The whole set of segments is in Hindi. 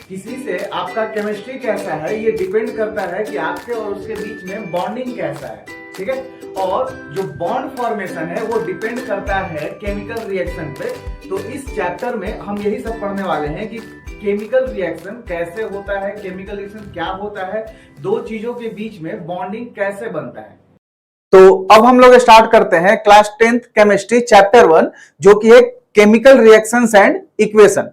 किसी से आपका केमिस्ट्री कैसा है ये डिपेंड करता है कि आपके और उसके बीच में बॉन्डिंग कैसा है, ठीक है। और जो बॉन्ड फॉर्मेशन है वो डिपेंड करता है केमिकल रिएक्शन पे। तो इस चैप्टर में हम यही सब पढ़ने वाले हैं कि केमिकल रिएक्शन कैसे होता है, केमिकल रिएक्शन क्या होता है, दो चीजों के बीच में बॉन्डिंग कैसे बनता है। तो अब हम लोग स्टार्ट करते हैं क्लास 10th केमिस्ट्री चैप्टर 1, जो कि है केमिकल रिएक्शंस एंड इक्वेशन।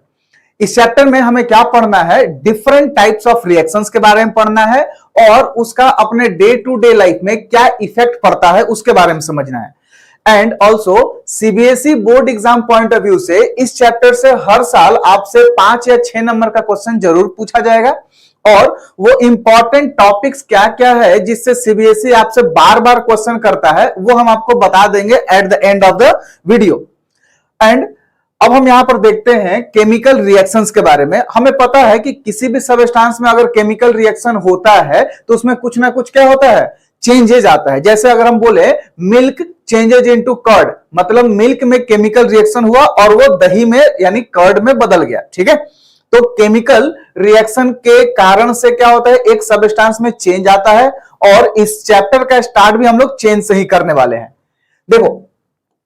इस चैप्टर में हमें क्या पढ़ना है, डिफरेंट टाइप्स ऑफ रिएक्शंस के बारे में पढ़ना है और उसका अपने डे टू डे लाइफ में क्या इफेक्ट पड़ता है उसके बारे में समझना है। And also CBSE board exam point of view से इस चैप्टर से हर साल आपसे 5 या 6 नंबर का क्वेश्चन जरूर पूछा जाएगा और वो इंपॉर्टेंट टॉपिक्स क्या क्या है जिससे सीबीएसई आपसे बार बार क्वेश्चन करता है वो हम आपको बता देंगे at the end of the video. And अब हम यहां पर देखते हैं केमिकल रिएक्शंस के बारे में। हमें पता है कि किसी भी सबस्टांस में अगर केमिकल रिएक्शन होता है तो उसमें कुछ ना कुछ क्या होता है, चेंजेज आता है। जैसे अगर हम बोले मिल्क चेंजेज इनटू कर्ड, मतलब मिल्क में केमिकल रिएक्शन हुआ और वो दही में यानी कर्ड में बदल गया, ठीक है। तो केमिकल रिएक्शन के कारण से क्या होता है, एक सबस्टांस में चेंज आता है और इस चैप्टर का स्टार्ट भी हम लोग चेंज से ही करने वाले हैं। देखो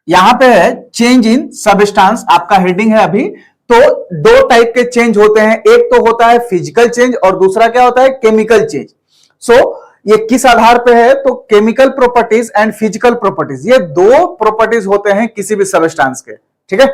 यहां पे है चेंज इन सबस्टांस, आपका हेडिंग है अभी। तो दो टाइप के चेंज होते हैं, एक तो होता है फिजिकल चेंज और दूसरा क्या होता है, केमिकल चेंज। सो ये किस आधार पे है, तो chemical properties and physical properties, ये दो प्रॉपर्टीज होते हैं किसी भी सबस्टांस के, ठीक है।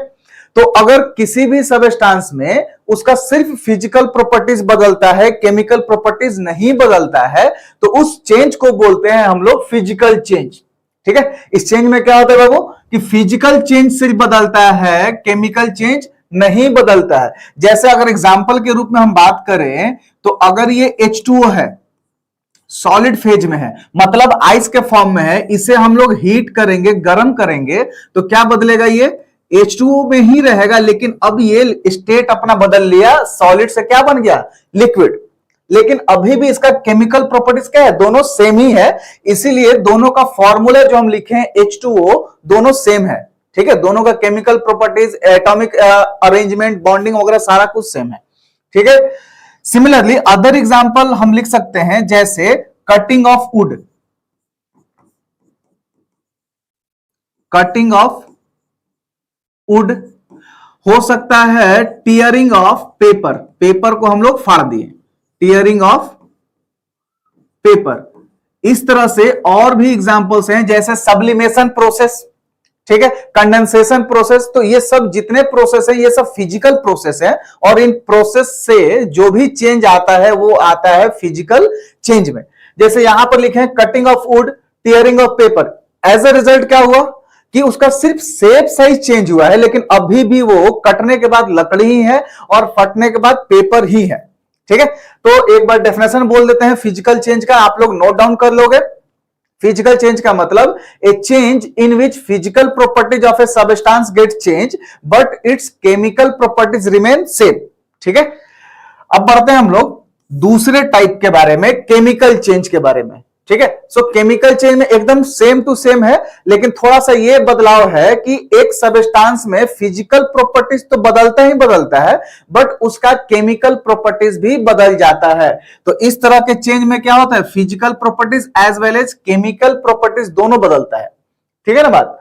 तो अगर किसी भी सबस्टांस में उसका सिर्फ फिजिकल प्रॉपर्टीज बदलता है, केमिकल प्रॉपर्टीज नहीं बदलता है, तो उस चेंज को बोलते हैं हम लोग फिजिकल चेंज, ठीक है। इस चेंज में क्या होता है बाबू कि फिजिकल चेंज सिर्फ बदलता है, केमिकल चेंज नहीं बदलता है। जैसे अगर एग्जांपल के रूप में हम बात करें तो अगर ये H2O है, सॉलिड फेज में है, मतलब आइस के फॉर्म में है, इसे हम लोग हीट करेंगे, गर्म करेंगे तो क्या बदलेगा, ये H2O में ही रहेगा, लेकिन अब ये स्टेट अपना बदल लिया, सॉलिड से क्या बन गया, लिक्विड। लेकिन अभी भी इसका केमिकल प्रॉपर्टीज क्या है, दोनों सेम ही है, इसीलिए दोनों का फॉर्मूला जो हम लिखे हैं H2O दोनों सेम है, ठीक है। दोनों का chemical properties, atomic arrangement, bonding वगैरह सारा कुछ सेम है, ठीक है। सिमिलरली अदर एग्जांपल हम लिख सकते हैं जैसे cutting of would, cutting of would हो सकता है टीयरिंग ऑफ पेपर, पेपर को हम लोग फाड़ दिए, टीयरिंग ऑफ पेपर। इस तरह से और भी एग्जांपल्स हैं जैसे सब्लिमेशन प्रोसेस, ठीक है, कंडेंसेशन प्रोसेस। तो ये सब जितने प्रोसेस है ये सब फिजिकल प्रोसेस है और इन प्रोसेस से जो भी चेंज आता है वो आता है फिजिकल चेंज में। जैसे यहां पर लिखे हैं cutting of wood, tearing of paper, as a result क्या हुआ कि उसका सिर्फ शेप साइज चेंज हुआ है, लेकिन अभी भी वो कटने के बाद लकड़ी ही है और फटने के बाद पेपर ही है, ठीक है। तो एक बार डेफिनेशन बोल देते हैं फिजिकल चेंज का, आप लोग नोट डाउन कर लोगे। फिजिकल चेंज का मतलब a change in which physical properties of a substance get change but its chemical properties remain same, ठीक है। अब बढ़ते हैं हम लोग दूसरे टाइप के बारे में, केमिकल चेंज के बारे में, ठीक है। सो केमिकल चेंज में एकदम सेम टू सेम है, लेकिन थोड़ा सा ये बदलाव है कि एक सबस्टांस में फिजिकल प्रॉपर्टीज तो बदलता ही बदलता है बट उसका केमिकल प्रॉपर्टीज भी बदल जाता है। तो इस तरह के चेंज में क्या होता है, physical properties as well as chemical properties दोनों बदलता है, ठीक है ना बात।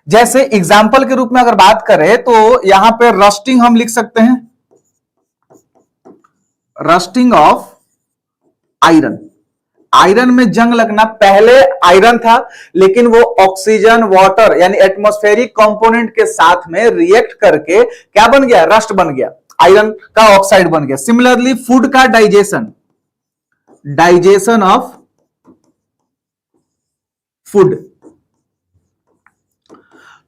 जैसे एग्जाम्पल के रूप में अगर बात करें तो यहां पे रस्टिंग हम लिख सकते हैं, रस्टिंग ऑफ आयरन, आयरन में जंग लगना। पहले आयरन था लेकिन वो ऑक्सीजन, वाटर यानी एटमॉस्फेरिक कंपोनेंट के साथ में रिएक्ट करके क्या बन गया, रस्ट बन गया, आयरन का ऑक्साइड बन गया। सिमिलरली फूड का डाइजेशन, डाइजेशन ऑफ फूड,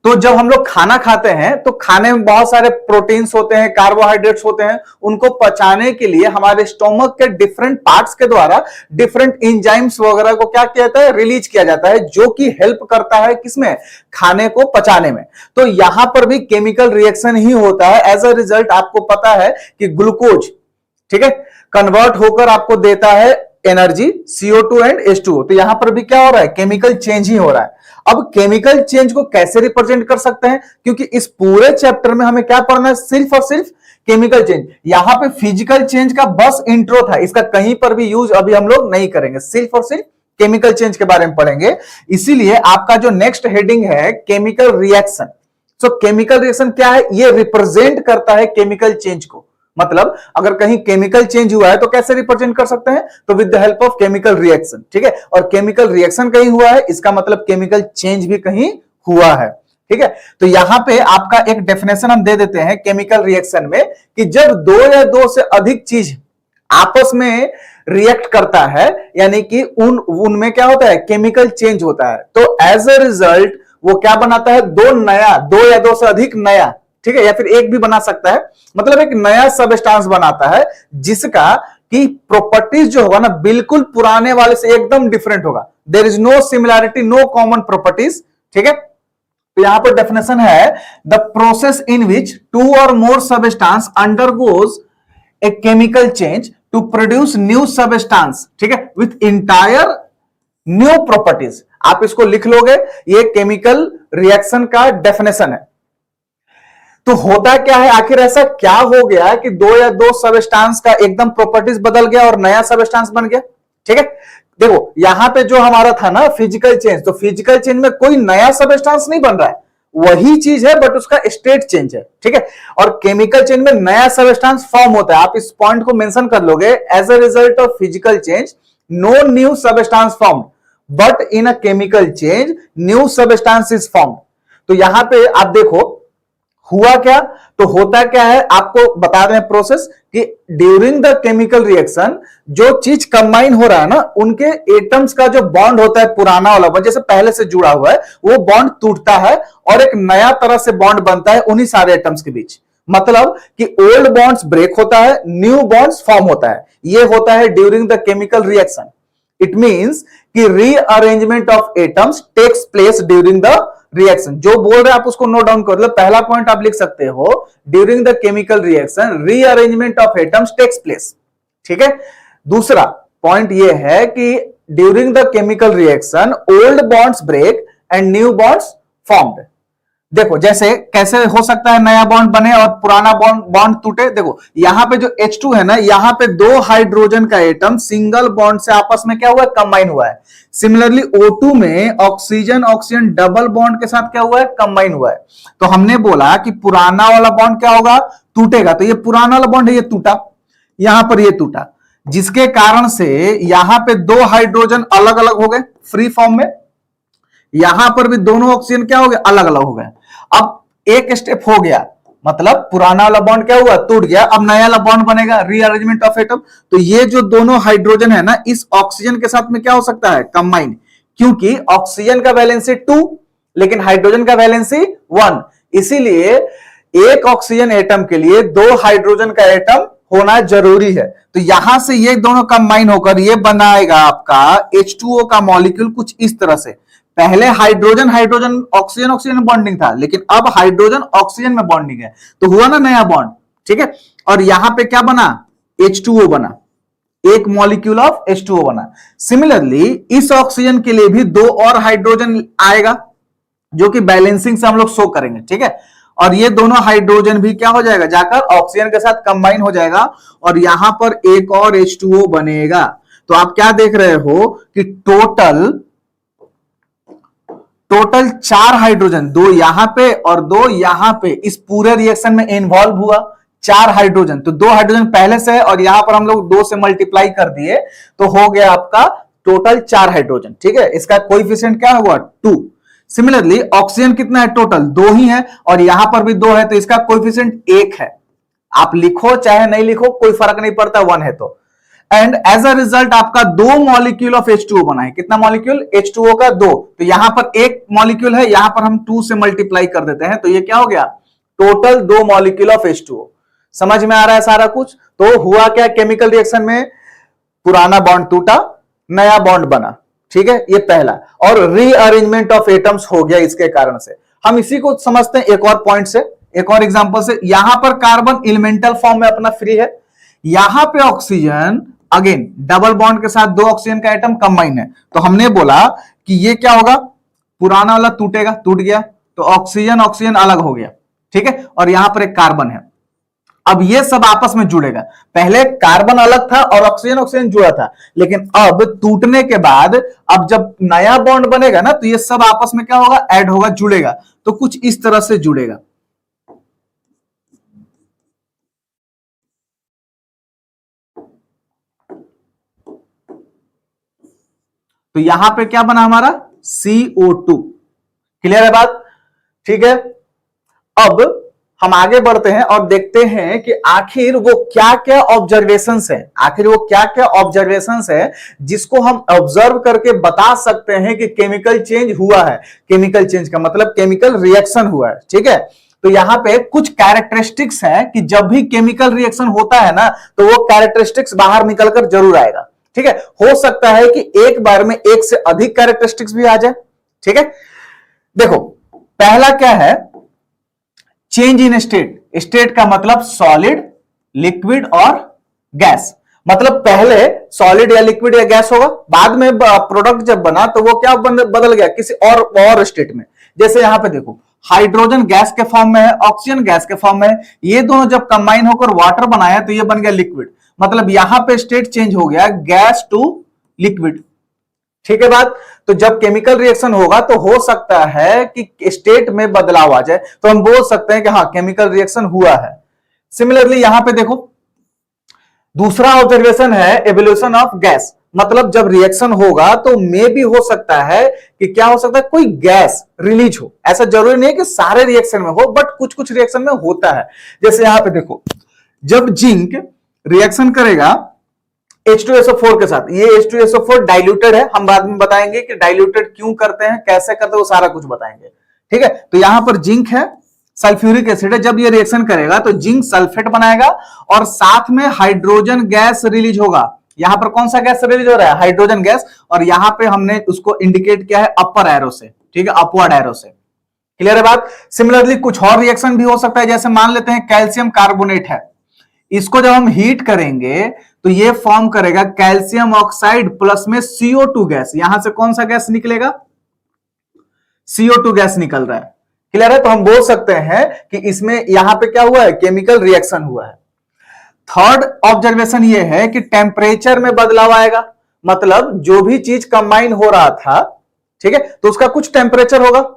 तो जब हम लोग खाना खाते हैं तो खाने में बहुत सारे प्रोटीन्स होते हैं, कार्बोहाइड्रेट्स होते हैं, उनको पचाने के लिए हमारे स्टोमक के डिफरेंट पार्ट्स के द्वारा डिफरेंट एंजाइम्स वगैरह को क्या किया जाता है, रिलीज किया जाता है, जो कि हेल्प करता है किसमें, खाने को पचाने में। तो यहां पर भी केमिकल रिएक्शन ही होता है। एज अ रिजल्ट आपको पता है कि ग्लूकोज, ठीक है, कन्वर्ट होकर आपको देता है एनर्जी, CO2 एंड H2O। तो यहां पर भी क्या हो रहा है, केमिकल चेंज ही हो रहा है। अब केमिकल चेंज को कैसे रिप्रेजेंट कर सकते हैं, क्योंकि इस पूरे चैप्टर में हमें क्या पढ़ना है, सिर्फ और सिर्फ केमिकल चेंज। यहां पे फिजिकल चेंज का बस इंट्रो था, इसका कहीं पर भी यूज अभी हम लोग नहीं करेंगे, सिर्फ और सिर्फ केमिकल चेंज के बारे में पढ़ेंगे। इसीलिए आपका जो नेक्स्ट हेडिंग है केमिकल रिएक्शन। सो केमिकल रिएक्शन क्या है, ये रिप्रेजेंट करता है केमिकल चेंज को। मतलब अगर कहीं केमिकल चेंज हुआ है तो कैसे रिप्रेजेंट कर सकते हैं, तो with the help of chemical reaction. ठीक है, और केमिकल रिएक्शन कहीं हुआ है, इसका मतलब केमिकल चेंज भी कहीं हुआ है। ठीक है, तो यहां पे आपका एक डेफिनेशन हम दे देते हैं केमिकल रिएक्शन में, कि जब दो या दो से अधिक चीज आपस में रिएक्ट करता है, यानी कि उनमें क्या होता है, केमिकल चेंज होता है, तो एज अ रिजल्ट वो क्या बनाता है, दो या दो से अधिक नया, ठीक है, या फिर एक भी बना सकता है, मतलब एक नया सबस्टांस बनाता है जिसका कि प्रॉपर्टीज जो होगा ना बिल्कुल पुराने वाले से एकदम डिफरेंट होगा। There is no similarity, no common properties. ठीक है, तो यहां पर डेफिनेशन है the process in which two or more substance undergoes a chemical change to produce new substance, ठीक है, विथ इंटायर न्यू प्रॉपर्टीज। आप इसको लिख लोगे, ये केमिकल रिएक्शन का डेफिनेशन है। तो होता क्या है, आखिर ऐसा क्या हो गया कि दो या दो सबस्टांस का एकदम प्रॉपर्टीज बदल गया और नया सबस्टांस बन गया। ठीक है, देखो यहां पे जो हमारा था ना फिजिकल चेंज, तो फिजिकल चेंज में कोई नया सबस्टांस नहीं बन रहा है, वही चीज है बट उसका स्टेट चेंज है। ठीक है, और केमिकल चेंज में नया सबस्टांस फॉर्म होता है। आप इस पॉइंट को मेंशन कर लोगे, as a result of physical change no new substance formed, but in a chemical change new substance is formed. तो यहां पे आप देखो हुआ क्या, तो होता क्या है, आपको बता दें प्रोसेस कि ड्यूरिंग द केमिकल रिएक्शन जो चीज कंबाइन हो रहा है ना, उनके एटम्स का जो बॉन्ड होता है पुराना वाला बॉन्ड जैसे पहले से जुड़ा हुआ है, वो बॉन्ड टूटता है और एक नया तरह से बॉन्ड बनता है उन्हीं सारे एटम्स के बीच। मतलब कि ओल्ड बॉन्ड्स ब्रेक होता है, न्यू बॉन्ड्स फॉर्म होता है, ये होता है during the chemical reaction. It means कि rearrangement of atoms takes place during the reaction. जो बोल रहे हैं आप उसको नोट डाउन कर लो। पहला पॉइंट आप लिख सकते हो, during the chemical reaction rearrangement of atoms takes place. ठीक है, दूसरा पॉइंट ये है कि during the chemical reaction old bonds break and new bonds formed. देखो जैसे कैसे हो सकता है नया बॉन्ड बने और पुराना बॉन्ड टूटे। देखो यहां पे जो H2 है ना, यहां पे दो हाइड्रोजन का एटम सिंगल बॉन्ड से आपस में क्या हुआ है, कंबाइन हुआ है। सिमिलरली O2 में ऑक्सीजन ऑक्सीजन डबल बॉन्ड के साथ क्या हुआ है, कंबाइन हुआ है। तो हमने बोला कि पुराना वाला बॉन्ड क्या होगा, टूटेगा। तो ये पुराना वाला बॉन्ड है, ये टूटा, यहां पर ये टूटा, जिसके कारण से यहां पे दो हाइड्रोजन अलग अलग हो गए फ्री फॉर्म में, यहां पर भी दोनों ऑक्सीजन क्या हो गए, अलग अलग हो गए। अब एक स्टेप हो गया, मतलब पुराना वाला बॉन्ड क्या हुआ, टूट गया, अब नया वाला बॉन्ड बनेगा, रीअरेंजमेंट ऑफ एटम। तो ये जो दोनों हाइड्रोजन है ना, इस ऑक्सीजन के साथ में क्या हो सकता है, कंबाइन, क्योंकि ऑक्सीजन का वैलेंसी 2 लेकिन हाइड्रोजन का वैलेंसी 1, इसीलिए एक ऑक्सीजन एटम के लिए दो हाइड्रोजन का एटम होना जरूरी है। तो यहां से ये दोनों कंबाइन होकर ये बनाएगा आपका H2O का मॉलिक्यूल कुछ इस तरह से। पहले हाइड्रोजन हाइड्रोजन ऑक्सीजन ऑक्सीजन में बॉन्डिंग था, लेकिन अब हाइड्रोजन ऑक्सीजन में बॉन्डिंग है, तो हुआ ना नया बॉन्ड। ठीक है, और यहां पे क्या बना, H2O बना, एक मॉलिक्यूल ऑफ H2O बना। सिमिलरली इस ऑक्सीजन के लिए भी दो और हाइड्रोजन आएगा, जो कि बैलेंसिंग से हम लोग शो करेंगे। ठीक है, और ये दोनों हाइड्रोजन भी क्या हो जाएगा, जाकर ऑक्सीजन के साथ कंबाइन हो जाएगा और यहां पर एक और H2O बनेगा। तो आप क्या देख रहे हो कि टोटल 4 हाइड्रोजन, 2 यहां पे और 2 यहां पे, इस पूरे रिएक्शन में इन्वॉल्व हुआ 4 हाइड्रोजन। तो 2 हाइड्रोजन पहले से है और यहां पर हम लोग 2 से मल्टीप्लाई कर दिए, तो हो गया आपका टोटल 4 हाइड्रोजन। ठीक है, इसका कोएफिशिएंट क्या हुआ, 2। सिमिलरली ऑक्सीजन कितना है, टोटल 2 ही है और यहां पर भी 2 है, तो इसका कोएफिशिएंट 1 है। आप लिखो चाहे नहीं लिखो कोई फर्क नहीं पड़ता, 1 है तो। एंड एज अ रिजल्ट आपका 2 मॉलिक्यूल ऑफ H2O बना है। कितना मॉलिक्यूल, H2O का 2। तो यहां पर एक मॉलिक्यूल है, यहां पर हम 2 से मल्टीप्लाई कर देते हैं, तो ये क्या हो गया, टोटल 2 मॉलिक्यूल ऑफ H2O। समझ में आ रहा है सारा कुछ। तो हुआ क्या केमिकल रिएक्शन में, पुराना बॉन्ड टूटा, नया बॉन्ड बना। ठीक है, ये पहला। और रीअरेंजमेंट ऑफ एटम्स हो गया इसके कारण से। हम इसी को समझते हैं एक और पॉइंट से, एक और एग्जांपल से। यहां पर कार्बन एलिमेंटल फॉर्म में अपना फ्री है, यहां पे ऑक्सीजन अगेन डबल बॉन्ड के साथ 2 ऑक्सीजन का एटम कंबाइन है। तो हमने बोला कि ये क्या होगा, पुराना वाला टूटेगा, टूट गया, तो ऑक्सीजन ऑक्सीजन अलग हो गया, ठीक है, और यहां पर एक कार्बन है। अब ये सब आपस में जुड़ेगा। पहले कार्बन अलग था और ऑक्सीजन ऑक्सीजन जुड़ा था, लेकिन अब टूटने के बाद अब जब नया बॉन्ड बनेगा ना, तो ये सब आपस में क्या होगा, ऐड होगा, जुड़ेगा। तो कुछ इस तरह से जुड़ेगा। तो यहां पे क्या बना हमारा, CO2। क्लियर है बात, ठीक है। अब हम आगे बढ़ते हैं और देखते हैं कि आखिर वो क्या क्या ऑब्जर्वेशंस है, आखिर वो क्या क्या ऑब्जर्वेशंस है जिसको हम ऑब्जर्व करके बता सकते हैं कि केमिकल चेंज हुआ है। केमिकल चेंज का मतलब केमिकल रिएक्शन हुआ है, ठीक है। तो यहां पे कुछ कैरेक्टरिस्टिक्स है कि जब भी केमिकल रिएक्शन होता है ना, तो वो कैरेक्टरिस्टिक्स बाहर निकलकर जरूर आएगा, ठीक है। हो सकता है कि एक बार में एक से अधिक कैरेक्टरिस्टिक्स भी आ जाए, ठीक है। देखो पहला क्या है, चेंज इन स्टेट। स्टेट का मतलब सॉलिड, लिक्विड और गैस। मतलब पहले सॉलिड या लिक्विड या गैस होगा, बाद में प्रोडक्ट जब बना तो वो क्या बदल गया किसी और स्टेट में। जैसे यहां पे देखो, हाइड्रोजन गैस के फॉर्म में है, ऑक्सीजन गैस के फॉर्म में है, ये दोनों जब कंबाइन होकर वाटर बनाया तो ये बन गया लिक्विड। मतलब यहां पे स्टेट चेंज हो गया गैस टू लिक्विड, ठीक है बात। तो जब केमिकल रिएक्शन होगा तो हो सकता है कि स्टेट में बदलाव आ जाए, तो हम बोल सकते हैं कि हाँ केमिकल रिएक्शन हुआ है। सिमिलरली यहां पे देखो, दूसरा ऑब्जर्वेशन है एवोल्यूशन ऑफ गैस। मतलब जब रिएक्शन होगा तो मे भी हो सकता है कि क्या हो सकता है, कोई गैस रिलीज हो। ऐसा जरूरी नहीं है कि सारे रिएक्शन में हो, बट कुछ कुछ रिएक्शन में होता है। जैसे यहां पे देखो, जब जिंक रिएक्शन करेगा H2SO4 के साथ, ये H2SO4 डाइल्यूटेड है, हम बाद में बताएंगे कि डाइल्यूटेड क्यों करते हैं, कैसे करते हैं, वो सारा कुछ बताएंगे, ठीक है। तो यहां पर जिंक है, सल्फ्यूरिक एसिड है, जब ये रिएक्शन करेगा तो जिंक सल्फेट बनाएगा और साथ में हाइड्रोजन गैस रिलीज होगा। यहां पर कौन सा गैस रिलीज हो रहा है, हाइड्रोजन गैस, और यहां पे हमने उसको इंडिकेट किया है अपर एरो से, ठीक है, अपवर्ड एरो से। क्लियर है बात। सिमिलरली कुछ और रिएक्शन भी हो सकता है, जैसे मान लेते हैं कैल्शियम कार्बोनेट है, इसको जब हम हीट करेंगे तो ये फॉर्म करेगा कैल्शियम ऑक्साइड प्लस में CO2 गैस। यहां से कौन सा गैस निकलेगा, CO2 गैस निकल रहा है। क्लियर है। तो हम बोल सकते हैं कि इसमें यहां पे क्या हुआ है, केमिकल रिएक्शन हुआ है। थर्ड ऑब्जर्वेशन ये है कि टेम्परेचर में बदलाव आएगा। मतलब जो भी चीज कंबाइन हो रहा था, ठीक है, तो उसका कुछ टेम्परेचर होगा,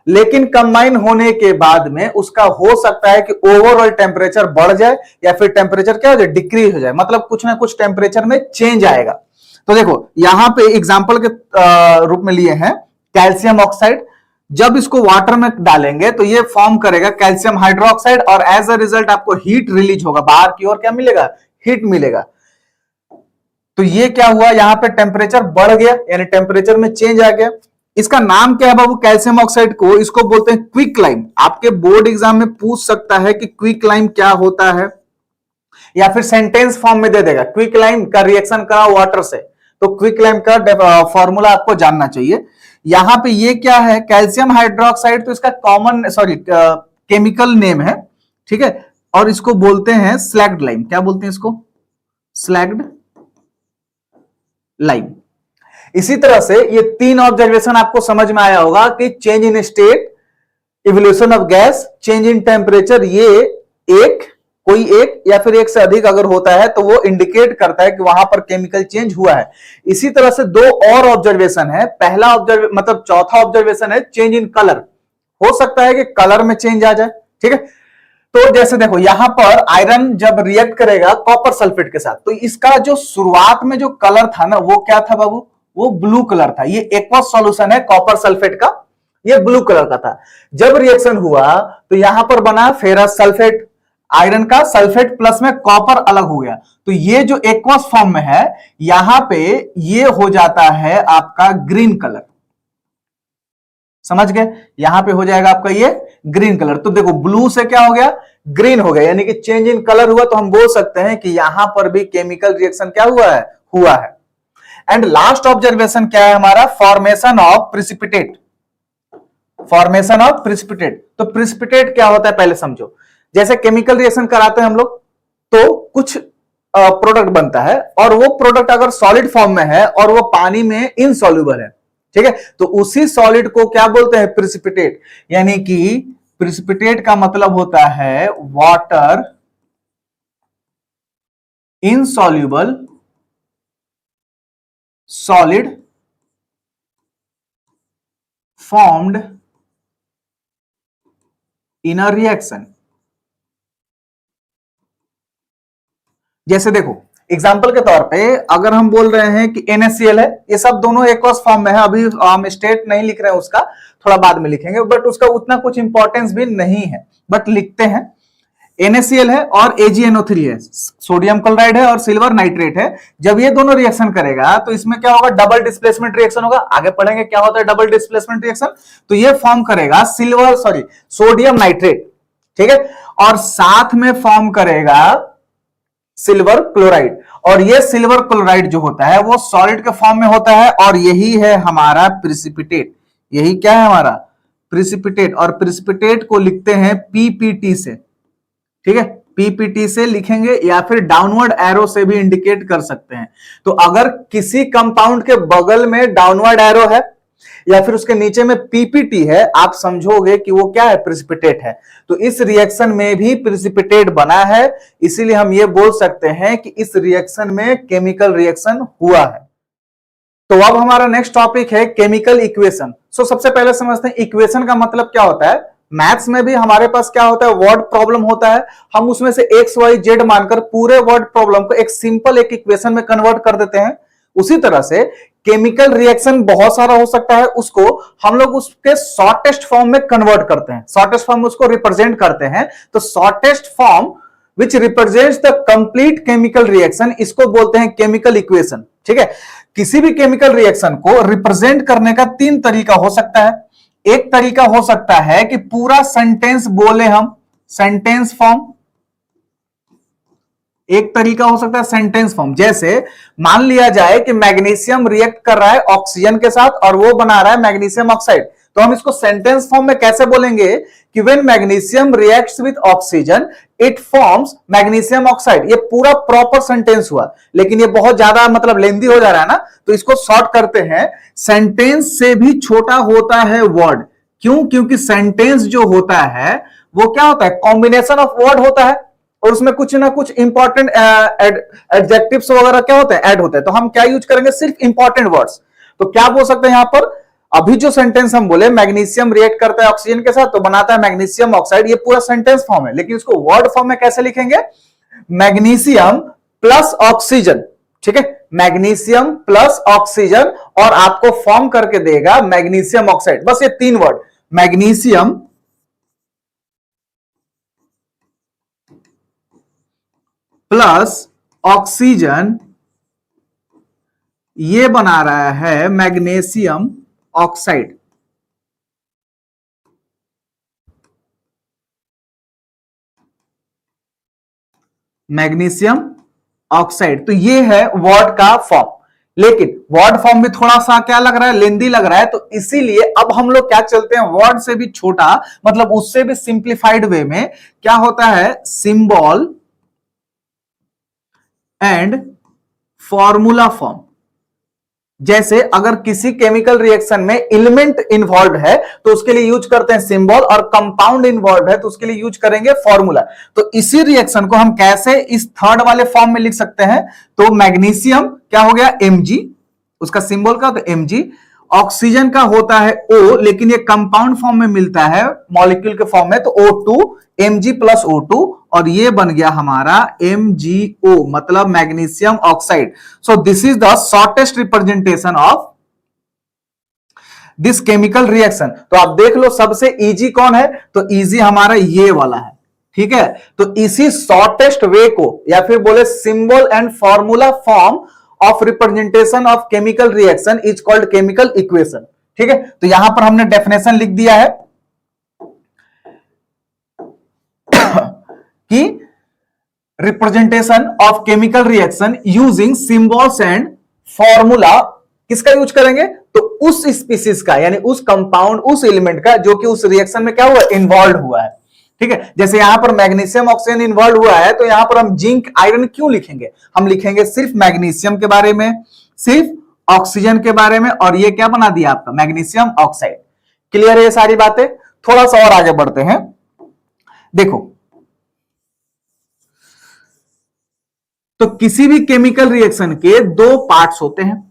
लेकिन कंबाइन होने के बाद में उसका हो सकता है कि ओवरऑल टेम्परेचर बढ़ जाए या फिर टेम्परेचर क्या हो जाए, डिक्रीज हो जाए। मतलब कुछ ना कुछ टेम्परेचर में चेंज आएगा। तो देखो यहां पे एग्जांपल के रूप में लिए हैं कैल्शियम ऑक्साइड। जब इसको वाटर में डालेंगे तो ये फॉर्म करेगा कैल्शियम हाइड्रोक्साइड और एज अ रिजल्ट आपको हीट रिलीज होगा, बाहर की ओर क्या मिलेगा, हीट मिलेगा। तो ये क्या हुआ, यहां पे टेम्परेचर बढ़ गया, यानी टेम्परेचर में चेंज आ गया। इसका नाम क्या है बाबू, कैल्शियम ऑक्साइड को इसको बोलते हैं क्विकलाइम। आपके बोर्ड एग्जाम में पूछ सकता है कि क्विकलाइम क्या होता है, या फिर सेंटेंस फॉर्म में दे देगा क्विकलाइम का रिएक्शन करा वाटर से, तो क्विकलाइम का फॉर्मूला आपको जानना चाहिए। यहां पे ये क्या है, कैल्शियम हाइड्रोक्साइड, तो इसका केमिकल नेम है, ठीक है, और इसको बोलते हैं स्लैग्ड लाइम। क्या बोलते हैं इसको, स्लैग्ड लाइम। इसी तरह से ये तीन ऑब्जर्वेशन आपको समझ में आया होगा कि change in state, evolution of gas, change in temperature, ये कोई एक या फिर एक से अधिक अगर होता है तो वो इंडिकेट करता है कि वहां पर केमिकल चेंज हुआ है। इसी तरह से दो और ऑब्जर्वेशन है। पहला मतलब चौथा ऑब्जर्वेशन है चेंज इन कलर। हो सकता है कि कलर में चेंज आ जाए, ठीक है। तो जैसे देखो यहां पर आयरन जब रिएक्ट करेगा कॉपर सल्फेट के साथ, तो इसका जो शुरुआत में जो कलर था ना, वो क्या था बाबू, वो ब्लू कलर था। ये एक्वस सॉल्यूशन है कॉपर सल्फेट का, ये ब्लू कलर का था। जब रिएक्शन हुआ तो यहां पर बना फेरस सल्फेट, आयरन का सल्फेट प्लस में कॉपर अलग हो गया, तो ये जो एक्वस फॉर्म में है यहां पे ये हो जाता है आपका ग्रीन कलर। समझ गए, यहां पे हो जाएगा आपका ये ग्रीन कलर। तो देखो ब्लू से क्या हो गया, ग्रीन हो गया, यानी कि चेंज इन कलर हुआ। तो हम बोल सकते हैं कि यहां पर भी केमिकल रिएक्शन क्या हुआ है। एंड लास्ट ऑब्जर्वेशन क्या है हमारा, formation of precipitate. Formation of precipitate, तो प्रिसिपिटेट क्या होता है पहले समझो। जैसे केमिकल रिएक्शन कराते हैं हम लोग तो कुछ प्रोडक्ट बनता है, और वो प्रोडक्ट अगर सॉलिड फॉर्म में है और वो पानी में इनसॉल्युबल है, ठीक है, तो उसी सॉलिड को क्या बोलते हैं, प्रिसिपिटेट। यानी कि प्रिसिपिटेट का मतलब होता है water insoluble solid formed in a reaction. जैसे देखो एग्जाम्पल के तौर पे अगर हम बोल रहे हैं कि NaCl है, ये सब दोनों एक्वस फॉर्म में है, अभी हम स्टेट नहीं लिख रहे हैं, उसका थोड़ा बाद में लिखेंगे, बट उसका उतना कुछ इंपॉर्टेंस भी नहीं है, बट लिखते हैं। NaCl है और AgNO3 है, सोडियम क्लोराइड है और सिल्वर नाइट्रेट है। जब ये दोनों रिएक्शन करेगा तो इसमें क्या होगा, डबल डिस्प्लेसमेंट रिएक्शन होगा। आगे पढ़ेंगे क्या होता है डबल डिस्प्लेसमेंट रिएक्शन। तो ये फॉर्म करेगा सोडियम नाइट्रेट, ठीक है, और साथ में फॉर्म करेगा सिल्वर क्लोराइड। और ये सिल्वर क्लोराइड जो होता है वो सॉलिड के फॉर्म में होता है, और यही है हमारा प्रिसिपिटेट। यही क्या है हमारा प्रिसिपिटेट, और प्रिसिपिटेट को लिखते हैं PPT से, ठीक है, PPT से लिखेंगे या फिर डाउनवर्ड एरो से भी इंडिकेट कर सकते हैं। तो अगर किसी कंपाउंड के बगल में डाउनवर्ड एरो है या फिर उसके नीचे में PPT है, आप समझोगे कि वो क्या है, प्रिसिपिटेट है। तो इस रिएक्शन में भी प्रिसिपिटेट बना है, इसीलिए हम ये बोल सकते हैं कि इस रिएक्शन में केमिकल रिएक्शन हुआ है। तो अब हमारा नेक्स्ट टॉपिक है केमिकल इक्वेशन। सो सबसे पहले समझते हैं इक्वेशन का मतलब क्या होता है। मैथ्स में भी हमारे पास क्या होता है, वर्ड प्रॉब्लम होता है, हम उसमें से एक्स वाई जेड मानकर पूरे वर्ड प्रॉब्लम को एक सिंपल एक इक्वेशन में कन्वर्ट कर देते हैं। उसी तरह से केमिकल रिएक्शन बहुत सारा हो सकता है, उसको हम लोग उसके शॉर्टेस्ट फॉर्म में कन्वर्ट करते हैं, शॉर्टेस्ट फॉर्म में उसको रिप्रेजेंट करते हैं। तो shortest form which represents the complete chemical reaction, इसको बोलते हैं केमिकल इक्वेशन, ठीक है। किसी भी केमिकल रिएक्शन को रिप्रेजेंट करने का 3 तरीका हो सकता है। एक तरीका हो सकता है कि पूरा सेंटेंस बोले हम, सेंटेंस फॉर्म। एक तरीका हो सकता है सेंटेंस फॉर्म, जैसे मान लिया जाए कि मैग्नीशियम रिएक्ट कर रहा है ऑक्सीजन के साथ और वो बना रहा है मैग्नीशियम ऑक्साइड, तो हम इसको सेंटेंस फॉर्म में कैसे बोलेंगे कि when magnesium reacts with oxygen it forms magnesium oxide. ये पूरा प्रॉपर सेंटेंस हुआ, लेकिन ये बहुत ज्यादा मतलब लेंदी हो जा रहा है ना, तो इसको शॉर्ट करते हैं। सेंटेंस से भी छोटा होता है वर्ड, क्यों, क्योंकि सेंटेंस जो होता है वो क्या होता है, कॉम्बिनेशन ऑफ वर्ड होता है, और उसमें कुछ ना कुछ इंपॉर्टेंट एडजेक्टिव्स वगैरह क्या होते हैं, ऐड होते हैं। तो हम क्या यूज करेंगे, सिर्फ इंपॉर्टेंट वर्ड्स। तो क्या बोल सकते हैं यहां पर, अभी जो सेंटेंस हम बोले मैग्नीशियम रिएक्ट करता है ऑक्सीजन के साथ तो बनाता है मैग्नीशियम ऑक्साइड, ये पूरा सेंटेंस फॉर्म है, लेकिन इसको वर्ड फॉर्म में कैसे लिखेंगे, मैग्नीशियम प्लस ऑक्सीजन, ठीक है, मैग्नीशियम प्लस ऑक्सीजन, और आपको फॉर्म करके देगा मैग्नीशियम ऑक्साइड। बस ये 3 वर्ड, मैग्नीशियम प्लस ऑक्सीजन, ये बना रहा है मैग्नीशियम ऑक्साइड। मैग्नीशियम ऑक्साइड, तो ये है वर्ड का फॉर्म। लेकिन वर्ड फॉर्म भी थोड़ा सा क्या लग रहा है, लेंदी लग रहा है, तो इसीलिए अब हम लोग क्या चलते हैं, वर्ड से भी छोटा, मतलब उससे भी सिंप्लीफाइड वे में क्या होता है, सिंबल एंड फॉर्मूला फॉर्म। जैसे अगर किसी केमिकल रिएक्शन में एलिमेंट इन्वॉल्व है तो उसके लिए यूज करते हैं सिंबल, और कंपाउंड इन्वॉल्व है तो उसके लिए यूज करेंगे फॉर्मूला। तो इसी रिएक्शन को हम कैसे इस थर्ड वाले फॉर्म में लिख सकते हैं, तो मैग्नीशियम क्या हो गया, Mg, उसका सिंबल का तो Mg, ऑक्सीजन का होता है O, लेकिन ये कंपाउंड फॉर्म में मिलता है मॉलिक्यूल के फॉर्म में, तो O2, Mg प्लस O2, और ये बन गया हमारा MgO, मतलब magnesium oxide. So this is the shortest representation of this chemical reaction. तो आप देख लो सबसे इजी कौन है, तो इजी हमारा ये वाला है, ठीक है। तो इसी शॉर्टेस्ट वे को, या फिर बोले symbol and formula form of representation of chemical reaction is called chemical equation, ठीक है। तो यहां पर हमने डेफिनेशन लिख दिया है कि representation of chemical reaction using symbols and formula, किसका यूज करेंगे, तो उस स्पीसीज का, यानी उस कंपाउंड, उस एलिमेंट का जो कि उस रिएक्शन में क्या हुआ, इन्वॉल्व हुआ है, ठीक है। जैसे यहां पर मैग्नीशियम ऑक्सीजन इन्वॉल्व हुआ है, तो यहां पर हम जिंक आयरन क्यों लिखेंगे, हम लिखेंगे सिर्फ मैग्नीशियम के बारे में, सिर्फ ऑक्सीजन के बारे में, और ये क्या बना दिया आपका मैग्नीशियम ऑक्साइड। क्लियर है ये सारी बातें। थोड़ा सा और आगे बढ़ते हैं। देखो, तो किसी भी केमिकल रिएक्शन के दो पार्ट्स होते हैं,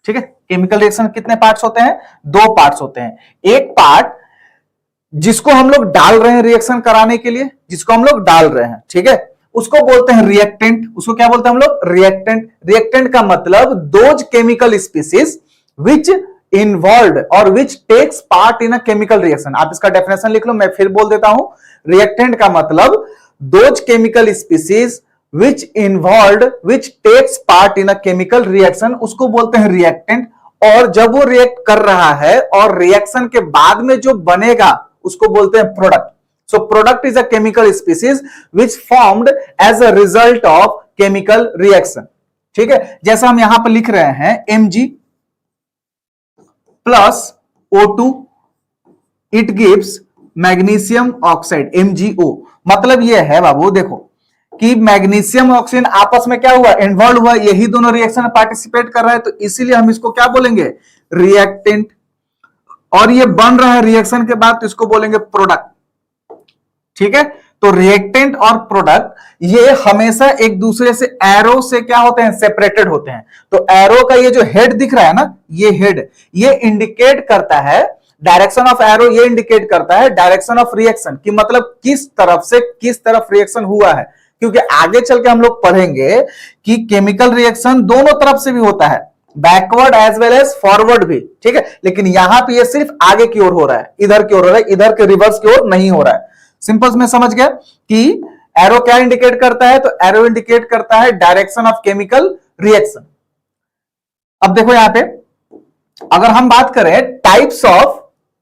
ठीक है। केमिकल रिएक्शन कितने पार्ट्स होते हैं? दो पार्ट्स होते हैं। एक पार्ट जिसको हम लोग डाल रहे हैं रिएक्शन कराने के लिए, जिसको हम लोग डाल रहे हैं, ठीक है, उसको बोलते हैं रिएक्टेंट। उसको क्या बोलते हैं हम लोग? रिएक्टेंट। रिएक्टेंट का मतलब those chemical species which involve और which takes part in a chemical reaction. आप इसका डेफिनेशन लिख लो, मैं फिर बोल देता हूं। रिएक्टेंट का मतलब those chemical species which involve which takes part in a chemical reaction, उसको बोलते हैं रिएक्टेंट। और जब वो रिएक्ट कर रहा है और रिएक्शन के बाद में जो बनेगा उसको बोलते हैं product. So product is a chemical species which formed as a result of chemical reaction, ठीक है। जैसा हम यहां पर लिख रहे हैं Mg plus O2 it gives magnesium oxide MgO। मतलब यह है बाबू, देखो कि मैग्नीशियम ऑक्सीजन आपस में क्या हुआ? इन्वॉल्व हुआ, यही दोनों रिएक्शन में पार्टिसिपेट कर रहा है, तो इसीलिए हम इसको क्या बोलेंगे? रिएक्टेंट। और ये बन रहा है रिएक्शन के बाद, तो इसको बोलेंगे प्रोडक्ट, ठीक है। तो रिएक्टेंट और प्रोडक्ट ये हमेशा एक दूसरे से एरो से क्या होते हैं? सेपरेटेड होते हैं। तो एरो का ये जो हेड दिख रहा है ना, ये हेड, ये इंडिकेट करता है डायरेक्शन ऑफ एरो, ये इंडिकेट करता है डायरेक्शन ऑफ रिएक्शन, कि मतलब किस तरफ से किस तरफ रिएक्शन हुआ है। क्योंकि आगे चल के हम लोग पढ़ेंगे कि केमिकल रिएक्शन दोनों तरफ से भी होता है, backward as well as forward भी, ठीक है। लेकिन यहां पे ये सिर्फ आगे की ओर हो रहा है, इधर की ओर हो रहा है, इधर के रिवर्स की ओर नहीं हो रहा है। सिंपल में समझ गया कि एरो क्या इंडिकेट करता है? तो एरो इंडिकेट करता है डायरेक्शन ऑफ केमिकल रिएक्शन। अब देखो यहां पे अगर हम बात करें टाइप्स ऑफ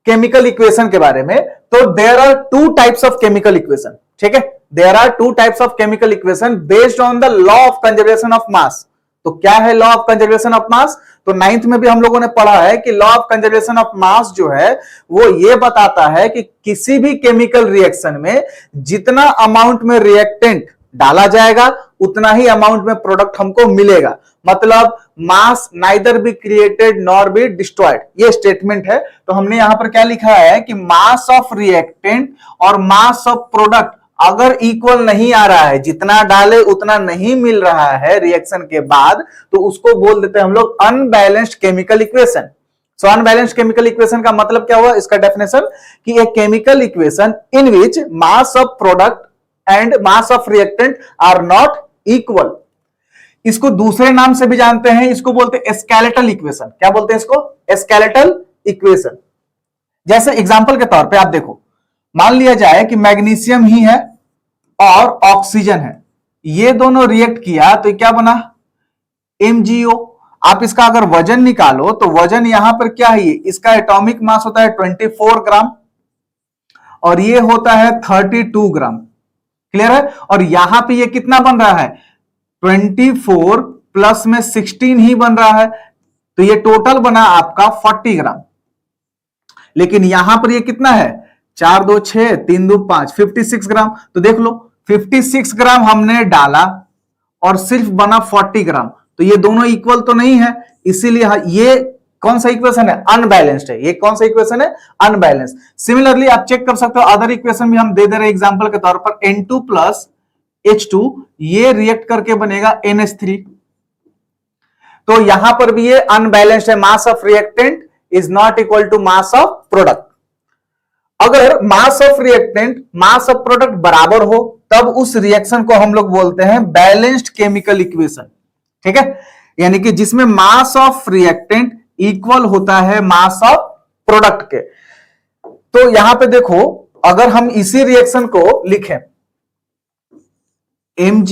केमिकल इक्वेशन के बारे में, तो there are two types of chemical equation, ठीक है। There are two types of chemical equation based on the law of conservation of mass. तो क्या है law of conservation of mass? तो 9th में भी हम लोगों ने पढ़ा है कि लॉ ऑफ कंजर्वेशन ऑफ मास जो है वो ये बताता है कि किसी भी केमिकल रिएक्शन में जितना अमाउंट में रिएक्टेंट डाला जाएगा उतना ही अमाउंट में प्रोडक्ट हमको मिलेगा। मतलब mass neither be created nor be destroyed, ये स्टेटमेंट है। तो हमने यहां पर क्या लिखा है कि मास ऑफ रिएक्टेंट और मास ऑफ प्रोडक्ट अगर इक्वल नहीं आ रहा है, जितना डाले उतना नहीं मिल रहा है रिएक्शन के बाद, तो उसको बोल देते हैं हम लोग unbalanced chemical equation. So unbalanced chemical equation का मतलब क्या हुआ? इसका डेफिनेशन कि एक chemical equation in which mass of product and mass of reactant are not equal. इसको दूसरे नाम से भी जानते हैं, इसको बोलते हैं स्केलेटल इक्वेशन। क्या बोलते हैं इसको? Skeletal equation. जैसे एग्जांपल के तौर पे आप देखो, मान लिया जाए कि मैग्नीशियम ही है और ऑक्सीजन है, ये दोनों रिएक्ट किया तो क्या बना? MgO। आप इसका अगर वजन निकालो तो वजन यहां पर क्या है? इसका एटॉमिक मास होता है 24 ग्राम और ये होता है 32 ग्राम। क्लियर है? और यहां पे ये कितना बन रहा है? 24 प्लस में 16 ही बन रहा है, तो ये टोटल बना आपका 40 ग्राम। लेकिन यहां पर ये कितना है? 4 2 6 3 2 5 56 ग्राम। तो देख लो 56 ग्राम हमने डाला और सिर्फ बना 40 ग्राम, तो ये दोनों इक्वल तो नहीं है, इसीलिए ये कौन सा इक्वेशन है? अनबैलेंस्ड है। ये कौन सा इक्वेशन है? अनबैलेंस्ड। सिमिलरली आप चेक कर सकते हो, अदर इक्वेशन भी हम दे दे रहे हैं एग्जांपल के तौर पर। N2 प्लस H2 ये रिएक्ट करके बनेगा NH3, तो यहां पर भी ये अनबैलेंस्ड है। Mass of reactant is not equal to mass of product. अगर mass of reactant mass of product बराबर हो तब उस रिएक्शन को हम लोग बोलते हैं बैलेंस्ड केमिकल इक्वेशन, ठीक है। यानी कि जिसमें मास ऑफ रिएक्टेंट इक्वल होता है मास ऑफ प्रोडक्ट के। तो यहां पे देखो, अगर हम इसी रिएक्शन को लिखें Mg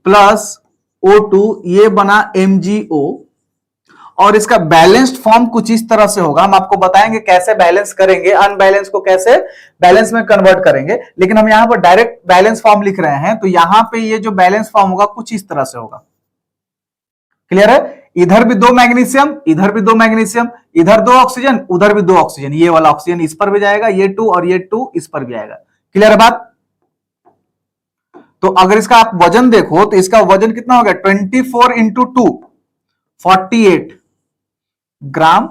प्लस O2 ये बना MgO, और इसका बैलेंस्ड फॉर्म कुछ इस तरह से होगा। हम आपको बताएंगे कैसे बैलेंस करेंगे, अनबैलेंस को कैसे बैलेंस में कन्वर्ट करेंगे, लेकिन हम यहां पर डायरेक्ट बैलेंस फॉर्म लिख रहे हैं। तो यहां पे ये जो बैलेंस फॉर्म होगा कुछ इस तरह से होगा। क्लियर है? इधर भी 2 मैग्नीशियम, इधर भी 2 मैग्नीशियम, इधर 2 ऑक्सीजन, उधर भी 2 ऑक्सीजन। ये वाला ऑक्सीजन इस पर भी जाएगा, ये 2 और ये 2 इस पर भी आएगा। क्लियर है बात? तो अगर इसका आप वजन देखो तो इसका वजन कितना हो गया? 24 इंटू 2 48, ग्राम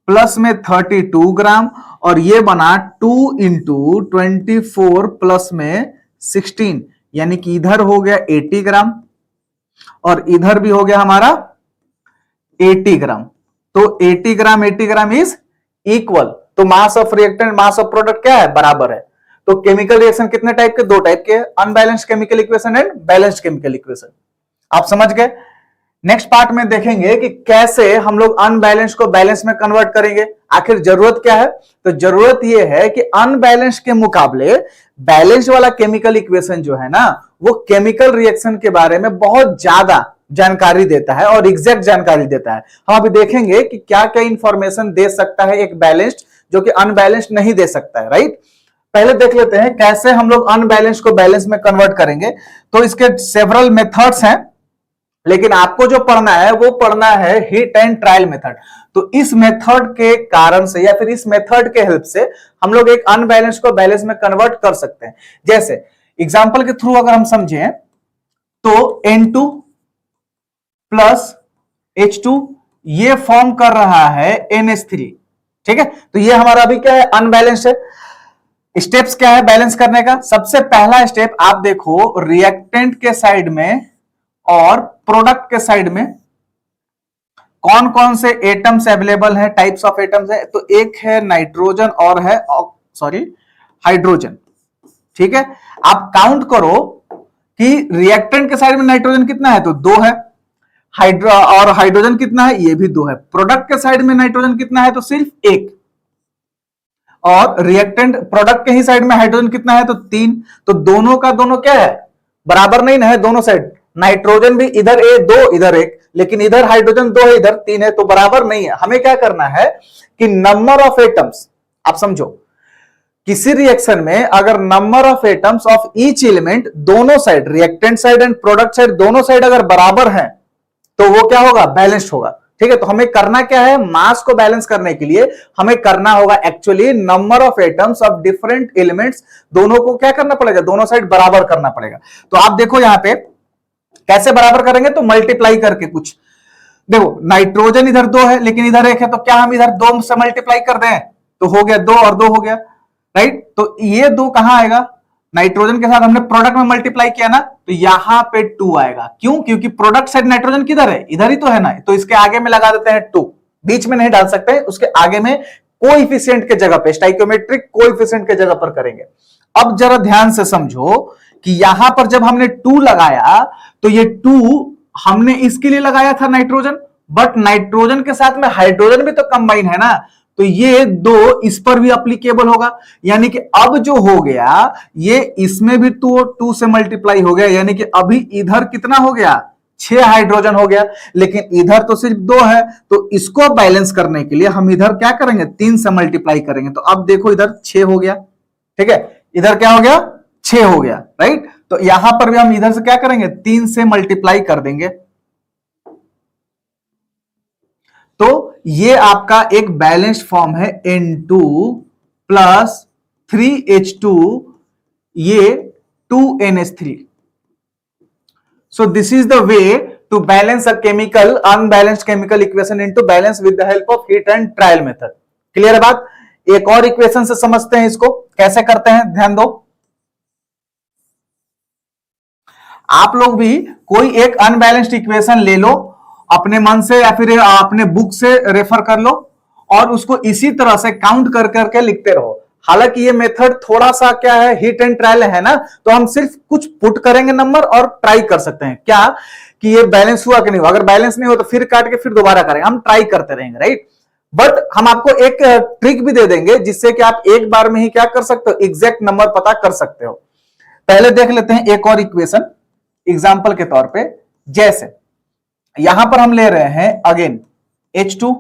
प्लस में 32 ग्राम और ये बना 2 इंटू 24 प्लस में 16, यानी कि इधर हो गया 80 ग्राम और इधर भी हो गया हमारा 80 ग्राम। तो 80 ग्राम इज इक्वल। तो mass of reactant mass of product क्या है, बराबर है। तो केमिकल रिएक्शन कितने टाइप के, दो टाइप के, unbalanced chemical equation and balanced chemical equation. आप समझ गए। नेक्स्ट पार्ट में देखेंगे कि कैसे हम लोग अनबैलेंस को बैलेंस में कन्वर्ट करेंगे। आखिर जरूरत क्या है, तो जरूरत यह है कि अनबैलेंस के मुकाबले बैलेंस वाला केमिकल इक्वेशन जो है ना, वो केमिकल रिएक्शन के बारे में बहुत ज्यादा जानकारी देता है और एग्जैक्ट जानकारी देता है। हम अभी देखेंगे कि क्या क्या इंफॉर्मेशन दे सकता है एक बैलेंस्ड, जो कि अनबैलेंस्ड नहीं दे सकता है, राइट। पहले देख लेते हैं कैसे हम लोग अनबैलेंस को बैलेंस में कन्वर्ट करेंगे। तो इसके सेवरल मेथड्स हैं, लेकिन आपको जो पढ़ना है वो पढ़ना है हिट एंड ट्रायल मेथड। तो इस मेथड के कारण से या फिर इस मेथड के हेल्प से हम लोग एक अनबैलेंस को बैलेंस में कन्वर्ट कर सकते हैं। जैसे एग्जांपल के थ्रू अगर हम समझें तो N2 प्लस H2 ये फॉर्म कर रहा है NH3, ठीक है। तो ये हमारा अभी क्या है, अनबैलेंस है। स्टेप्स क्या है बैलेंस करने का, सबसे पहला स्टेप आप देखो रिएक्टेंट के साइड में और प्रोडक्ट के साइड में कौन कौन से एटम्स अवेलेबल हैं, टाइप्स ऑफ एटम्स है। तो एक है नाइट्रोजन और है हाइड्रोजन, ठीक है। आप काउंट करो कि रिएक्टेंट के साइड में नाइट्रोजन कितना है, तो 2 है। और हाइड्रोजन कितना है, ये भी 2 है। प्रोडक्ट के साइड में नाइट्रोजन कितना है, तो सिर्फ 1। और रिएक्टेंट प्रोडक्ट के ही साइड में हाइड्रोजन कितना है, तो 3। तो दोनों का दोनों क्या है, बराबर नहीं ना है दोनों साइड। नाइट्रोजन भी इधर 2 इधर 1, लेकिन इधर हाइड्रोजन 2 है इधर 3 है, तो बराबर नहीं है। हमें क्या करना है कि नंबर ऑफ एटम्स, आप समझो किसी रिएक्शन में अगर number of atoms of each element दोनों side, reactant side and product side, दोनों साइड अगर बराबर हैं तो वो क्या होगा, बैलेंस्ड होगा, ठीक है। तो हमें करना क्या है, मास को बैलेंस करने के लिए हमें करना होगा actually number of atoms of different elements दोनों को क्या करना पड़ेगा, दोनों साइड बराबर करना पड़ेगा। तो आप देखो यहां पे कैसे बराबर करेंगे, तो मल्टीप्लाई करके। कुछ देखो नाइट्रोजन इधर 2 है लेकिन इधर 1 है, तो क्या हम इधर 2 से मल्टीप्लाई कर दें, तो हो गया 2 और 2 हो गया, राइट। तो ये 2 कहां आएगा, नाइट्रोजन के साथ हमने प्रोडक्ट में मल्टीप्लाई किया ना, तो यहां पे 2 आएगा। क्यों, क्योंकि प्रोडक्ट साइड नाइट्रोजन किधर है, इधर ही तो है ना, तो इसके आगे में लगा देते हैं 2, बीच में नहीं डाल सकते, उसके आगे में कोएफिशिएंट के जगह पे, स्टोइकियोमेट्रिक कोएफिशिएंट के जगह पर करेंगे। अब जरा ध्यान से समझो कि यहां पर जब हमने 2 लगाया तो ये 2 हमने इसके लिए लगाया था नाइट्रोजन, बट नाइट्रोजन के साथ में हाइड्रोजन भी तो कंबाइन है ना, तो ये 2 इस पर भी एप्लीकेबल होगा। यानी कि अब जो हो गया ये इसमें भी 2 से मल्टीप्लाई हो गया, यानी कि अभी इधर कितना हो गया, 6 हाइड्रोजन हो गया, लेकिन इधर तो सिर्फ 2 है। तो इसको बैलेंस करने के लिए हम इधर क्या करेंगे, 3 से मल्टीप्लाई करेंगे। तो अब देखो इधर 6 हो गया, ठीक है, इधर क्या हो गया, 6 हो गया, राइट। तो यहां पर भी हम इधर से क्या करेंगे, 3 से मल्टीप्लाई कर देंगे। तो ये आपका एक बैलेंस्ड फॉर्म है N2 प्लस 3H2 ये 2NH3। So this is the way to balance a chemical unbalanced chemical equation into balance with the help of heat and trial method। Clear है बात। एक और इक्वेशन से समझते हैं इसको कैसे करते हैं, ध्यान दो। आप लोग भी कोई एक अनबैलेंस्ड इक्वेशन ले लो अपने मन से या फिर अपने बुक से रेफर कर लो और उसको इसी तरह से काउंट कर करके लिखते रहो। हालांकि ये मेथड थोड़ा सा क्या है, हिट एंड ट्रायल है ना, तो हम सिर्फ कुछ पुट करेंगे नंबर और ट्राई कर सकते हैं क्या कि ये बैलेंस हुआ कि नहीं हुआ। अगर बैलेंस नहीं हो तो फिर काट के फिर दोबारा करेंगे, हम ट्राई करते रहेंगे, राइट। बट हम आपको एक ट्रिक भी दे देंगे जिससे कि आप एक बार में ही क्या कर सकते हो, एग्जैक्ट नंबर पता कर सकते हो। पहले देख लेते हैं एक और इक्वेशन एग्जाम्पल के तौर पे। जैसे यहां पर हम ले रहे हैं अगेन H2,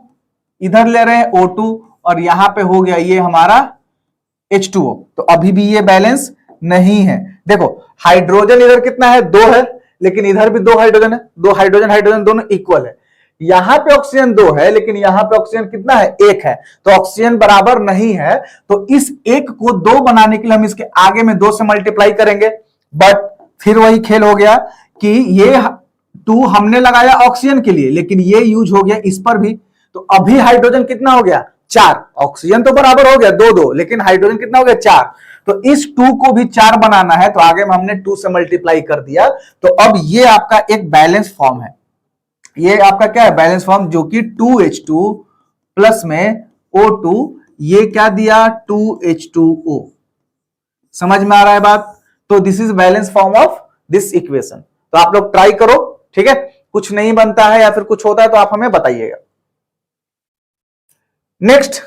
इधर ले रहे हैं O2 और यहां पे हो गया ये हमारा H2O। तो अभी भी ये बैलेंस नहीं है। देखो हाइड्रोजन इधर कितना है, 2 है, लेकिन इधर भी 2 हाइड्रोजन है, 2 हाइड्रोजन दोनों इक्वल है। यहां पे ऑक्सीजन 2 है लेकिन यहां पे ऑक्सीजन कितना है, 1 है, तो ऑक्सीजन बराबर नहीं है। तो इस 1 को 2 बनाने के लिए हम इसके आगे में 2 से मल्टीप्लाई करेंगे। बट फिर वही खेल हो गया कि ये 2 हमने लगाया ऑक्सीजन के लिए लेकिन ये यूज हो गया इस पर भी, तो अभी हाइड्रोजन कितना हो गया 4, ऑक्सीजन तो बराबर हो गया 2 लेकिन हाइड्रोजन कितना हो गया 4। तो इस 2 को भी 4 बनाना है तो आगे में हमने 2 से मल्टीप्लाई कर दिया। तो अब ये आपका एक बैलेंस फॉर्म है, ये आपका क्या है बैलेंस फॉर्म, जो कि 2H2 प्लस में O2, ये क्या दिया 2H2O। समझ में आ रहा है बात? तो this is balance form of this equation. तो आप लोग ट्राई करो, ठीक है, कुछ नहीं बनता है या फिर कुछ होता है तो आप हमें बताइएगा। नेक्स्ट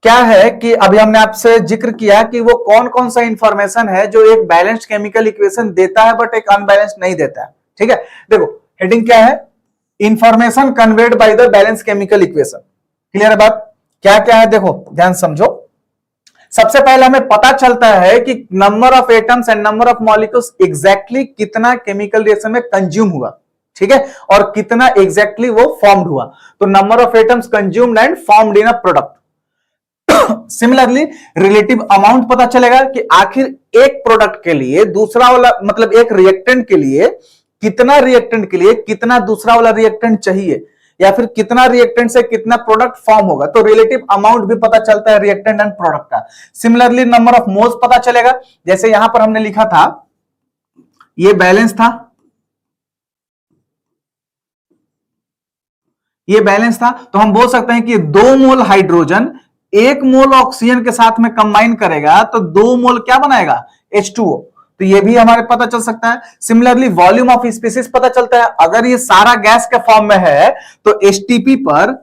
क्या है कि अभी हमने आपसे जिक्र किया कि वो कौन कौन सा इंफॉर्मेशन है जो एक बैलेंस्ड केमिकल इक्वेशन देता है बट एक अनबैलेंस्ड नहीं देता है। ठीक है, देखो हेडिंग क्या है, information conveyed by the balance chemical equation. Clear है बात? क्या क्या है देखो ध्यान समझो। सबसे पहले हमें पता चलता है कि number of atoms and number of molecules exactly कितना केमिकल रिएक्शन में कंज्यूम हुआ, ठीक है, और कितना एग्जैक्टली वो फॉर्म्ड हुआ। तो number of atoms consumed and formed in a product. Similarly relative amount पता चलेगा कि आखिर एक प्रोडक्ट के लिए दूसरा वाला, मतलब एक रिएक्टेंट के लिए कितना, रिएक्टेंट के लिए कितना दूसरा वाला रिएक्टेंट चाहिए, या फिर कितना रिएक्टेंट से कितना प्रोडक्ट फॉर्म होगा। तो रिलेटिव अमाउंट भी पता चलता है रिएक्टेंट एंड प्रोडक्ट का। सिमिलरली नंबर ऑफ मोल्स पता चलेगा, जैसे यहां पर हमने लिखा था ये बैलेंस था, ये बैलेंस था, तो हम बोल सकते हैं कि 2 मोल हाइड्रोजन 1 मोल ऑक्सीजन के साथ में कंबाइन करेगा तो 2 मोल क्या बनाएगा H2O। तो ये भी हमारे पता चल सकता है। सिमिलरली वॉल्यूम ऑफ स्पीसीज पता चलता है, अगर ये सारा गैस के फॉर्म में है तो एसटीपी पर,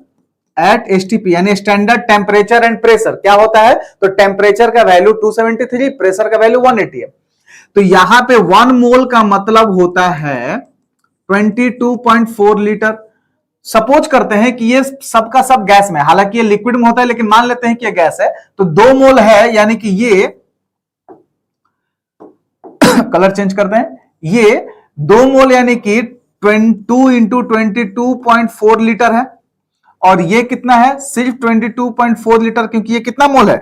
एट एसटीपी यानी स्टैंडर्ड टेम्परेचर एंड प्रेशर क्या होता है, तो टेम्परेचर का वैल्यू 273, प्रेशर का वैल्यू 180 है। तो यहां पे 1 मोल का मतलब होता है 22.4 लीटर। सपोज करते हैं कि ये सबका सब गैस में, हालांकि ये लिक्विड में होता है लेकिन मान लेते हैं कि ये गैस है, तो 2 मोल है, यानी कि ये कलर चेंज करते हैं, ये 2 मोल यानी कि 2 इंटू 22.4 लीटर है, और ये कितना है सिर्फ 22.4 लीटर, क्योंकि ये कितना मोल है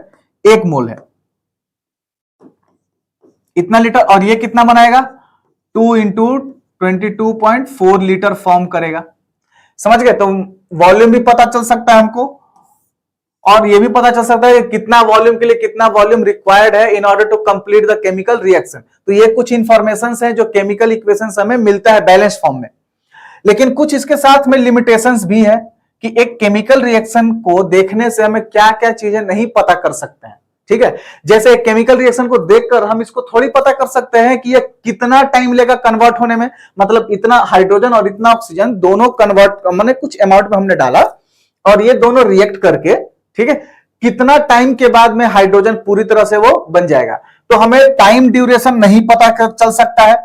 1 मोल है, इतना लीटर। और ये कितना बनाएगा 2 इंटू 22.4 लीटर फॉर्म करेगा। समझ गए? तो वॉल्यूम भी पता चल सकता है हमको, और ये भी पता चल सकता है कि कितना वॉल्यूम के लिए कितना वॉल्यूम रिक्वायर्ड है in order to complete the chemical reaction. तो ये कुछ इंफॉर्मेशन है जो केमिकल इक्वेशन हमें मिलता है बैलेंस फॉर्म में। लेकिन कुछ इसके साथ में लिमिटेशंस भी है कि एक केमिकल रिएक्शन को देखने से हमें क्या क्या चीजें नहीं पता कर सकते हैं। ठीक है, जैसे एक केमिकल रिएक्शन को देखकर हम इसको थोड़ी पता कर सकते हैं कि ये कितना टाइम लेगा कन्वर्ट होने में, मतलब इतना हाइड्रोजन और इतना ऑक्सीजन दोनों कन्वर्ट, मैंने कुछ अमाउंट में हमने डाला और ये दोनों रिएक्ट करके, ठीक है, कितना टाइम के बाद में हाइड्रोजन पूरी तरह से वो बन जाएगा। तो हमें टाइम ड्यूरेशन नहीं पता चल सकता है।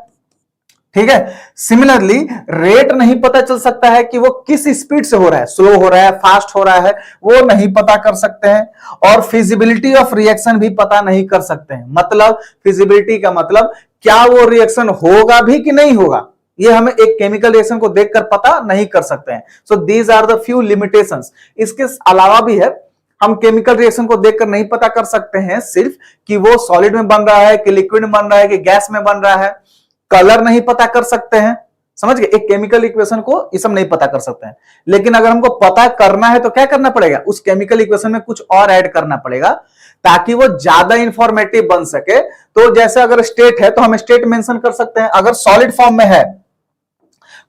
ठीक है, सिमिलरली रेट नहीं पता चल सकता है कि वो किस स्पीड से हो रहा है, स्लो हो रहा है, फास्ट हो रहा है, वो नहीं पता कर सकते हैं। और फिजिबिलिटी ऑफ रिएक्शन भी पता नहीं कर सकते हैं। मतलब फिजिबिलिटी का मतलब क्या वो रिएक्शन होगा भी कि नहीं होगा, ये हमें एक केमिकल रिएक्शन को देखकर पता नहीं कर सकते हैं। So these are the few limitations. इसके अलावा भी है, हम केमिकल रिएक्शन को देखकर नहीं पता कर सकते हैं सिर्फ कि वो सॉलिड में बन रहा है कि लिक्विड में बन रहा है कि गैस में बन रहा है। कलर नहीं पता कर सकते हैं, समझ गए? एक केमिकल इक्वेशन को ये सब नहीं पता कर सकते हैं। लेकिन अगर हमको पता करना है तो क्या करना पड़ेगा, उस केमिकल इक्वेशन में कुछ और ऐड करना पड़ेगा ताकि वो ज्यादा इंफॉर्मेटिव बन सके। तो जैसे अगर स्टेट है तो हम स्टेट मेंशन कर सकते हैं। अगर सॉलिड फॉर्म में है,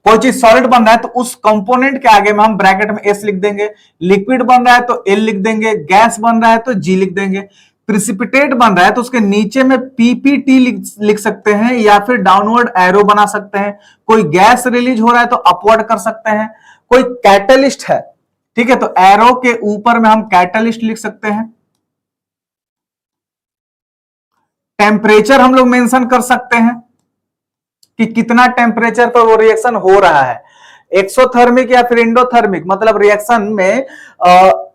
कोई चीज सॉलिड बन रहा है तो उस कंपोनेंट के आगे में हम ब्रैकेट में एस लिख देंगे। लिक्विड बन रहा है तो एल लिख देंगे। गैस बन रहा है तो जी लिख देंगे। प्रिसिपिटेट बन रहा है तो उसके नीचे में पीपीटी लिख सकते हैं या फिर डाउनवर्ड एरो बना सकते हैं। कोई गैस रिलीज हो रहा है तो अपवर्ड कर सकते हैं। कोई कैटलिस्ट है, ठीक है, तो एरो के ऊपर में हम कैटलिस्ट लिख सकते हैं। टेम्परेचर हम लोग मेंशन कर सकते हैं कि कितना टेम्परेचर पर वो रिएक्शन हो रहा है, एक्सोथर्मिक या फिर एंडोथर्मिक, मतलब रिएक्शन में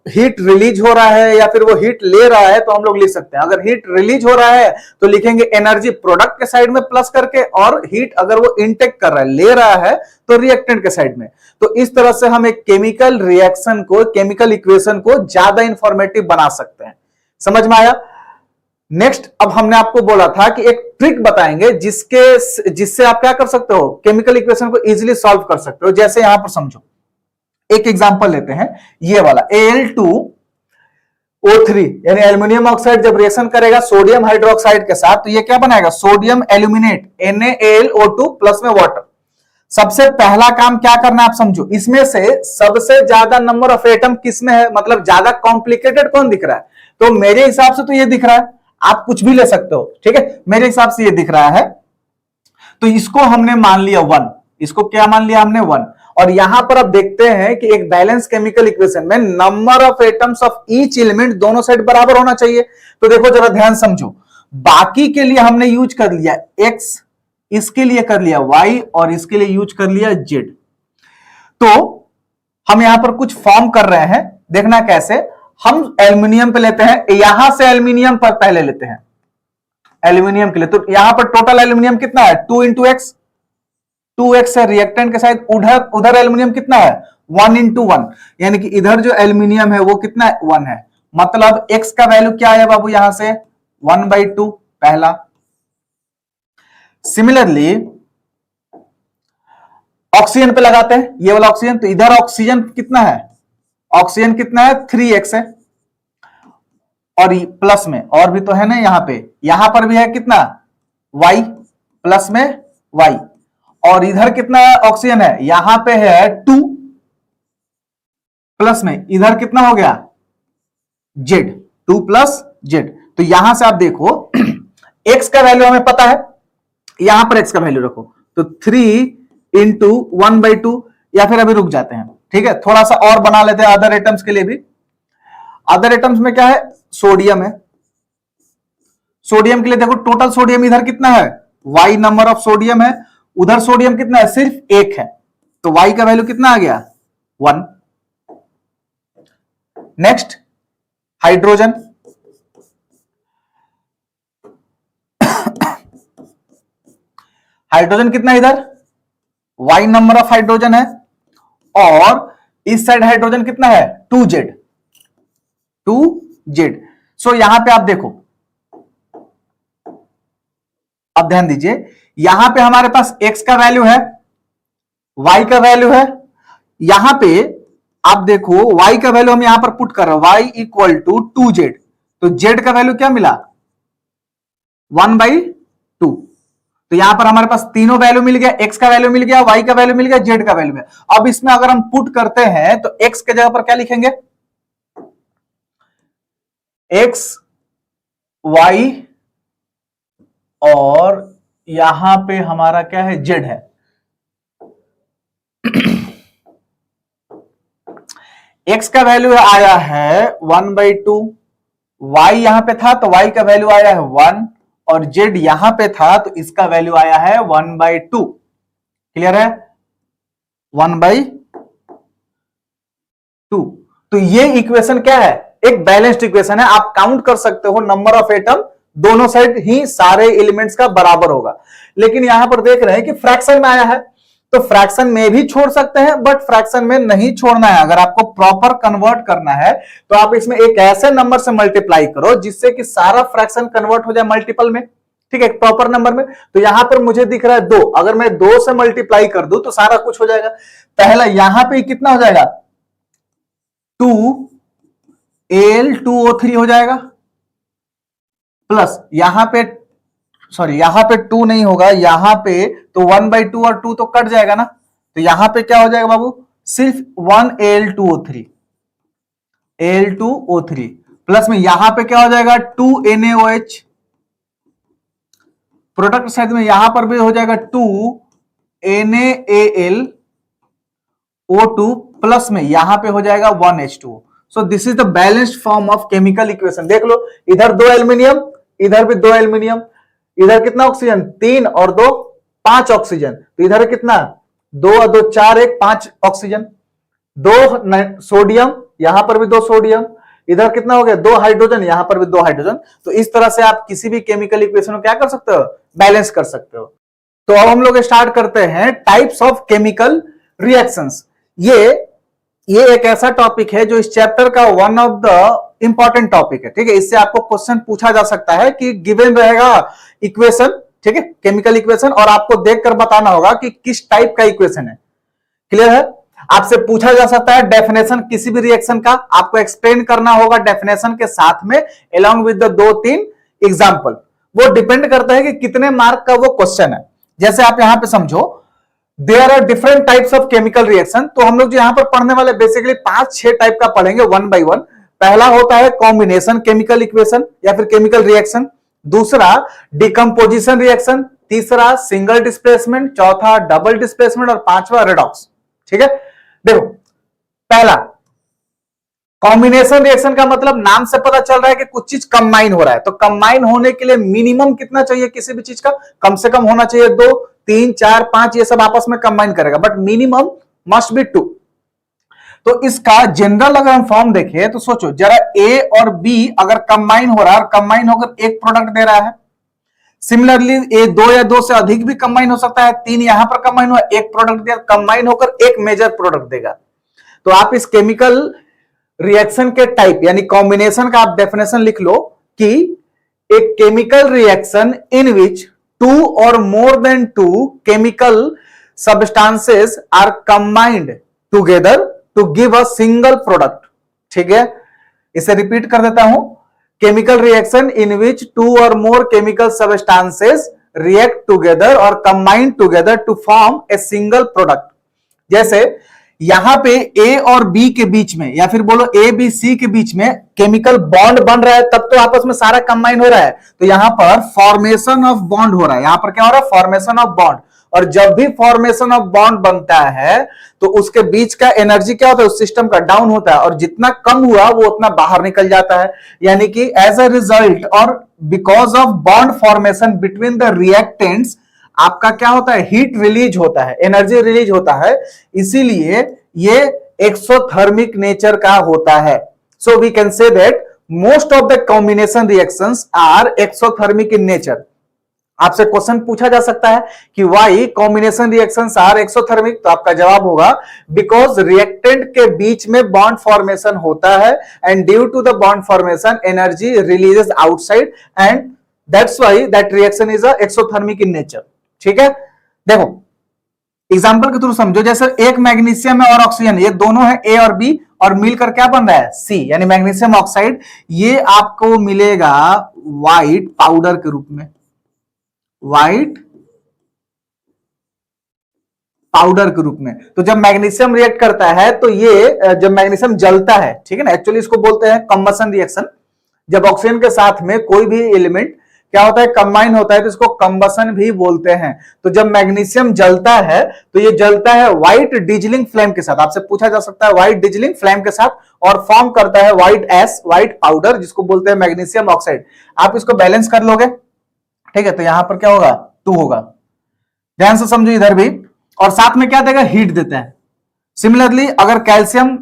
हीट रिलीज हो रहा है या फिर वो हीट ले रहा है, तो हम लोग लिख सकते हैं। अगर हीट रिलीज हो रहा है तो लिखेंगे एनर्जी प्रोडक्ट के साइड में प्लस करके, और हीट अगर वो इनटेक कर रहा है, ले रहा है, तो रिएक्टेंट के साइड में। तो इस तरह से हम एक केमिकल रिएक्शन को, केमिकल इक्वेशन को ज्यादा इंफॉर्मेटिव बना सकते हैं। समझ में आया? नेक्स्ट, अब हमने आपको बोला था कि एक ट्रिक बताएंगे जिससे आप क्या कर सकते हो, केमिकल इक्वेशन को इजीली सॉल्व कर सकते हो। जैसे यहां पर समझो, एक एग्जांपल लेते हैं, ये वाला Al2O3 यानी एल्यूमिनियम ऑक्साइड जब रिएक्शन करेगा सोडियम हाइड्रोक्साइड के साथ, तो ये क्या बनाएगा, सोडियम एल्यूमिनेट NaAlO2 प्लस में वाटर। सबसे पहला काम क्या करना है आप समझो, इसमें से सबसे ज्यादा नंबर ऑफ एटम किसमें है, मतलब ज्यादा कॉम्प्लिकेटेड कौन दिख रहा है, तो मेरे हिसाब से तो ये दिख रहा है, आप कुछ भी ले सकते हो, ठीक है, मेरे हिसाब से ये दिख रहा है, तो इसको हमने मान लिया 1, इसको क्या मान लिया हमने 1। और यहां पर आप देखते हैं कि एक बैलेंस केमिकल इक्वेशन में number of atoms of each element दोनों साइड बराबर होना चाहिए। तो देखो जरा ध्यान समझो, बाकी के लिए हमने यूज कर लिया x, इसके लिए कर लिया y और इसके लिए यूज कर लिया z। तो हम यहां पर कुछ फॉर्म कर रहे हैं, देखना कैसे, हम एल्यूमिनियम पे लेते हैं, यहां से एल्यूमिनियम पर पहले लेते हैं एल्यूमिनियम के लिए, तो यहां पर टोटल एल्यूमिनियम कितना है 2 × x, 2x है रिएक्टेंट के साथ, उधर एल्यूमिनियम कितना है 1 × 1, यानी कि इधर जो एल्यूमिनियम है वो कितना है 1 है, मतलब x का वैल्यू क्या है बाबू यहां से 1/2 पहला। सिमिलरली ऑक्सीजन पे लगाते हैं, ये वाला ऑक्सीजन, तो इधर ऑक्सीजन कितना है, ऑक्सीजन कितना है 3x है, और प्लस में और भी तो है ना यहां पर भी है कितना y प्लस में y, और इधर कितना ऑक्सीजन है, यहां पे है 2 प्लस में इधर कितना हो गया z, 2 + z। तो यहां से आप देखो x का वैल्यू हमें पता है, यहां पर x का वैल्यू रखो, तो 3 × 1/2, या फिर अभी रुक जाते हैं, ठीक है, थोड़ा सा और बना लेते हैं अदर एटम्स के लिए भी। अदर एटम्स में क्या है, सोडियम है, सोडियम के लिए देखो टोटल सोडियम इधर कितना है y नंबर ऑफ सोडियम है, उधर सोडियम कितना है सिर्फ 1 है, तो y का वैल्यू कितना आ गया 1। नेक्स्ट हाइड्रोजन, हाइड्रोजन कितना है इधर y नंबर ऑफ हाइड्रोजन है, और इस साइड हाइड्रोजन कितना है 2z। सो यहां पे आप देखो, अब ध्यान दीजिए, यहां पे हमारे पास x का वैल्यू है, y का वैल्यू है, यहां पे आप देखो y का वैल्यू हम यहां पर पुट कर रहे हैं y = 2z, तो z का वैल्यू क्या मिला 1/2। तो यहां पर हमारे पास तीनों वैल्यू मिल गया, x का वैल्यू मिल गया, y का वैल्यू मिल गया, z का वैल्यू मिल गया। अब इसमें अगर हम पुट करते हैं तो x के जगह पर क्या लिखेंगे, x y और यहां पे हमारा क्या है z है। x का वैल्यू आया है 1/2, y यहां पे था तो y का वैल्यू आया है 1, और z यहां पे था तो इसका वैल्यू आया है 1/2। क्लियर है 1/2। तो ये इक्वेशन क्या है, एक बैलेंस्ड इक्वेशन है, आप काउंट कर सकते हो नंबर ऑफ एटम दोनों साइड ही सारे एलिमेंट्स का बराबर होगा। लेकिन यहां पर देख रहे हैं कि फ्रैक्शन में आया है, तो फ्रैक्शन में भी छोड़ सकते हैं, बट फ्रैक्शन में नहीं छोड़ना है। अगर आपको प्रॉपर कन्वर्ट करना है तो आप इसमें एक ऐसे नंबर से मल्टीप्लाई करो जिससे कि सारा फ्रैक्शन कन्वर्ट हो जाए मल्टीपल में, ठीक है, प्रॉपर नंबर में। तो यहां पर मुझे दिख रहा है 2, अगर मैं 2 से मल्टीप्लाई कर दूं तो सारा कुछ हो जाएगा। पहला यहां पे कितना हो जाएगा 2Al2O3 हो जाएगा, प्लस यहां पे यहां पे 2 नहीं होगा, यहां पे तो 1/2 और 2 तो कट जाएगा ना, तो यहां पे क्या हो जाएगा बाबू सिर्फ 1Al2O3 प्लस में यहां पे क्या हो जाएगा 2NaOH, प्रोडक्ट साइड में यहां पर भी हो जाएगा 2NaAlO2 प्लस में यहां पे हो जाएगा 1H2O। So this is the balanced form of chemical equation. देख लो इधर 2 एल्यूमिनियम, इधर भी 2 एल्यूमिनियम, इधर कितना ऑक्सीजन 3 और 2 5 ऑक्सीजन, तो इधर कितना 2 और 2 4 1 5 ऑक्सीजन, 2 सोडियम, यहां पर भी 2 सोडियम, इधर कितना हो गया 2 हाइड्रोजन, यहां पर भी 2 हाइड्रोजन। तो इस तरह से आप किसी भी केमिकल इक्वेशन को क्या कर सकते हो बैलेंस कर सकते हो। तो अब हम लोग स्टार्ट करते हैं टाइप्स ऑफ केमिकल रिएक्शंस। ये एक ऐसा टॉपिक है जो इस चैप्टर का one of the important topic है, ठीक है। इससे आपको क्वेश्चन पूछा जा सकता है कि गिवन रहेगा इक्वेशन, ठीक है, केमिकल इक्वेशन, और आपको देखकर बताना होगा कि किस टाइप का इक्वेशन है। क्लियर है। आपसे पूछा जा सकता है डेफिनेशन किसी भी रिएक्शन का, आपको एक्सप्लेन करना होगा डेफिनेशन के साथ में along with the 2-3 एग्जांपल। वो डिपेंड करता है कि कितने मार्क का वो क्वेश्चन है। जैसे आप यहां पे समझो there are different types of chemical reaction, तो हम लोग जो यहां पर पढ़ने वाले बेसिकली 5-6 टाइप का पढ़ेंगे वन बाय वन। पहला होता है कॉम्बिनेशन केमिकल इक्वेशन या फिर केमिकल रिएक्शन, दूसरा डिकम्पोजिशन रिएक्शन, तीसरा सिंगल डिस्प्लेसमेंट, चौथा डबल डिस्प्लेसमेंट और पांचवा रेडॉक्स। ठीक है, देखो पहला कॉम्बिनेशन रिएक्शन का मतलब नाम से पता चल रहा है कि कुछ चीज कंबाइन हो रहा है। तो कंबाइन होने के लिए मिनिमम कितना चाहिए किसी भी चीज का, कम से कम होना चाहिए 2, 3, 4, 5, ये सब आपस में कंबाइन करेगा, बट मिनिमम मस्ट बी 2। तो इसका जनरल अगर हम फॉर्म देखें तो सोचो जरा, ए और बी अगर कंबाइन हो रहा है और कंबाइन होकर एक प्रोडक्ट दे रहा है, सिमिलरली ए 2 या 2 से अधिक भी कंबाइन हो सकता है, 3 यहां पर कंबाइन हुआ एक प्रोडक्ट दिया, कंबाइन होकर एक मेजर प्रोडक्ट देगा। तो आप इस केमिकल रिएक्शन के टाइप यानी कॉम्बिनेशन का आप डेफिनेशन लिख लो कि एक chemical reaction in which 2 or more than 2 chemical substances are combined together to give a single product। ठीक है, इसे रिपीट कर देता हूं, chemical reaction in which 2 or more chemical substances react together or combine together to form a single product। जैसे यहां पे ए और बी के बीच में या फिर बोलो ए बी सी के बीच में केमिकल बॉन्ड बन रहा है, तब तो आपस में सारा कंबाइन हो रहा है। तो यहां पर फॉर्मेशन ऑफ बॉन्ड हो रहा है, यहां पर क्या हो रहा है, फॉर्मेशन ऑफ बॉन्ड। और जब भी फॉर्मेशन ऑफ बॉन्ड बनता है तो उसके बीच का एनर्जी क्या होता है, उस सिस्टम का डाउन होता है, और जितना कम हुआ वो उतना बाहर निकल जाता है। यानी कि एज अ रिजल्ट और because of bond formation between the reactants आपका क्या होता है, हीट रिलीज होता है, एनर्जी रिलीज होता है, इसीलिए ये एक्सोथर्मिक नेचर का होता है। So we can say that most of the combination reactions are exothermic in nature. आपसे क्वेश्चन पूछा जा सकता है कि why combination reactions are exothermic, तो आपका जवाब होगा बिकॉज रिएक्टेंट के बीच में बॉन्ड फॉर्मेशन होता है and due to the bond formation energy releases outside and that's why that reaction is a exothermic in nature. ठीक है, देखो एग्जांपल के थ्रू समझो, जैसे एक मैग्नीशियम है और ऑक्सीजन, ये दोनों है ए और बी, और मिलकर क्या बन रहा है, सी, यानी मैग्नीशियम ऑक्साइड। ये आपको मिलेगा व्हाइट पाउडर के रूप में, व्हाइट पाउडर के रूप में। तो जब मैग्नीशियम रिएक्ट करता है तो ये जब मैग्नीशियम जलता है, ठीक है ना, एक्चुअली इसको बोलते हैं कंबशन रिएक्शन। जब ऑक्सीजन के साथ में कोई भी एलिमेंट क्या होता है, कंबाइन होता है, तो इसको कंबशन भी बोलते हैं। तो जब मैग्नीशियम जलता है तो ये जलता है व्हाइट डिजलिंग फ्लेम के साथ, आपसे पूछा जा सकता है व्हाइट डिजलिंग फ्लेम के साथ, और फॉर्म करता है व्हाइट एस, व्हाइट पाउडर, जिसको बोलते हैं मैग्नीशियम ऑक्साइड। आप इसको बैलेंस कर लोगे, ठीक है, तो यहां पर क्या होगा, 2 होगा। ध्यान से समझो इधर भी, और साथ में क्या देगा, हीट देता है। सिमिलरली अगर कैल्शियम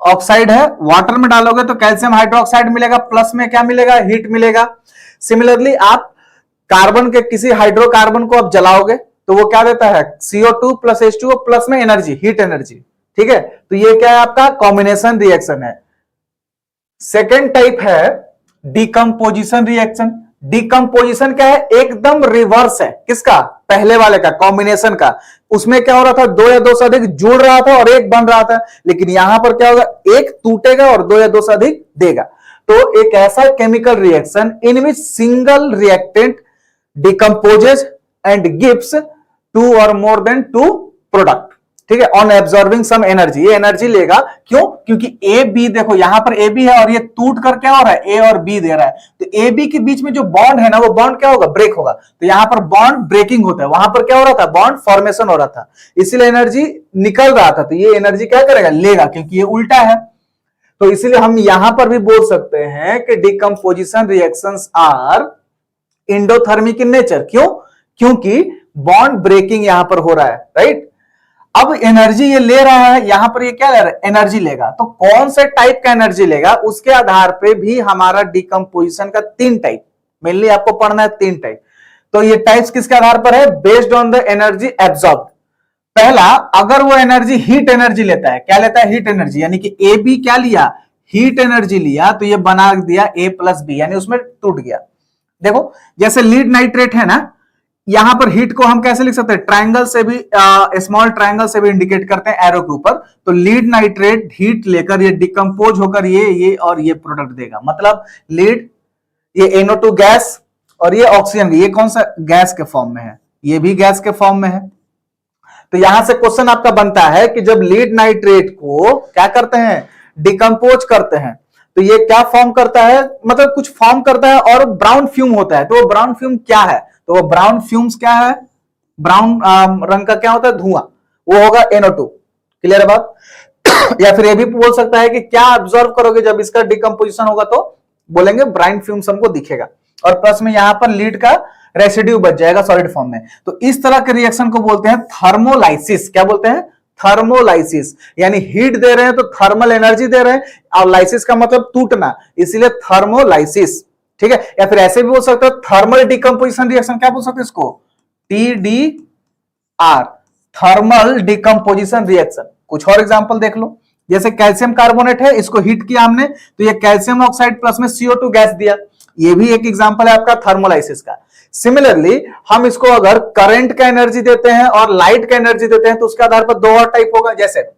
ऑक्साइड है, वाटर में डालोगे तो कैल्शियम हाइड्रोक्साइड मिलेगा, प्लस में क्या मिलेगा, हीट मिलेगा। सिमिलरली आप कार्बन के किसी हाइड्रोकार्बन को आप जलाओगे तो वो क्या देता है, CO2 प्लस H2O प्लस में एनर्जी, हीट एनर्जी। ठीक है, तो ये क्या है, आपका कॉम्बिनेशन रिएक्शन है। सेकेंड टाइप है डिकम्पोजिशन रिएक्शन। डिकम्पोजिशन क्या है, एकदम रिवर्स है, किसका, पहले वाले का, कॉम्बिनेशन का। उसमें क्या हो रहा था, 2 या 2 से अधिक जुड़ रहा था और एक बन रहा था, लेकिन यहां पर क्या होगा, एक टूटेगा और 2 या 2 से अधिक देगा। तो एक ऐसा chemical reaction in which single reactant decomposes and gives 2 or more than 2 product. ठीक है, ऑन एब्जॉर्बिंग सम एनर्जी, ये एनर्जी लेगा, क्यों, क्योंकि ए बी, देखो यहां पर ए बी है और ये टूट कर क्या हो रहा है, ए और बी दे रहा है। तो ए बी के बीच में जो बॉन्ड है ना, वो बॉन्ड क्या होगा, ब्रेक होगा। तो यहां पर बॉन्ड ब्रेकिंग होता है, वहां पर क्या हो रहा था, बॉन्ड फॉर्मेशन हो रहा था, इसीलिए एनर्जी निकल रहा था। तो ये एनर्जी क्या करेगा, लेगा, क्योंकि ये उल्टा है। तो इसीलिए हम यहां पर भी बोल सकते हैं कि decomposition reactions are endothermic in nature. क्यों, क्योंकि बॉन्ड ब्रेकिंग यहां पर हो रहा है, राइट। अब एनर्जी ये ले रहा है, यहां पर ये क्या ले रहा है, एनर्जी लेगा। तो कौन से टाइप का एनर्जी लेगा, उसके आधार पे भी हमारा डिकम्पोजिशन का 3 टाइप मेनली आपको पढ़ना है, 3 टाइप। तो ये टाइप्स किसके आधार पर है, based on the energy absorb. पहला, अगर वो एनर्जी हीट एनर्जी लेता है, क्या लेता है, हीट एनर्जी, यानी कि ए बी क्या लिया, हीट एनर्जी लिया, तो ये बना दिया A+B, यानी उसमें टूट गया। देखो जैसे लीड नाइट्रेट है ना, यहां पर हीट को हम कैसे लिख सकते हैं, ट्रायंगल से भी, स्मॉल ट्रायंगल से भी इंडिकेट करते हैं एरो के ऊपर। तो लीड नाइट्रेट हीट लेकर ये डिकम्पोज होकर ये और ये प्रोडक्ट देगा। मतलब लीड, ये NO2 गैस और ये ऑक्सीजन, ये कौन सा गैस के फॉर्म में है, ये भी गैस के फॉर्म में है। तो यहां से क्वेश्चन आपका बनता है कि जब लीड नाइट्रेट को क्या करते हैं, डिकम्पोज करते हैं, तो ये क्या फॉर्म करता है, मतलब कुछ फॉर्म करता है और ब्राउन फ्यूम होता है। तो वो ब्राउन फ्यूम क्या है, तो वो ब्राउन फ्यूम्स क्या है, ब्राउन रंग का क्या होता है, धुआं, वो होगा NO2। क्लियर है बात? या फिर ये भी बोल सकता है कि क्या ऑब्जर्व करोगे जब इसका डिकम्पोजिशन होगा, तो बोलेंगे ब्राउन फ्यूम्स हमको दिखेगा, और प्लस में यहां पर लीड का रेसिड्यू बच जाएगा सॉलिड फॉर्म में। तो इस तरह के रिएक्शन को बोलते हैं थर्मोलाइसिस। क्या बोलते हैं, थर्मोलाइसिस। यानी हीट दे रहे हैं तो थर्मल एनर्जी दे रहे हैं, और लाइसिस का मतलब टूटना, इसीलिए थर्मोलाइसिस। ठीक है, या फिर ऐसे भी बोल सकते हो थर्मल डिकम्पोजिशन रिएक्शन। क्या बोल सकते हैं इसको, TDR, थर्मल डिकम्पोजिशन रिएक्शन। कुछ और एग्जांपल देख लो, जैसे कैल्शियम कार्बोनेट है, इसको हीट किया हमने तो ये कैल्शियम ऑक्साइड प्लस में CO2 गैस दिया, ये भी एक एग्जांपल है आपका थर्मोलाइसिस का। सिमिलरली हम इसको अगर करंट का एनर्जी देते हैं और लाइट का एनर्जी देते हैं तो उसके आधार पर दो और टाइप होगा। जैसे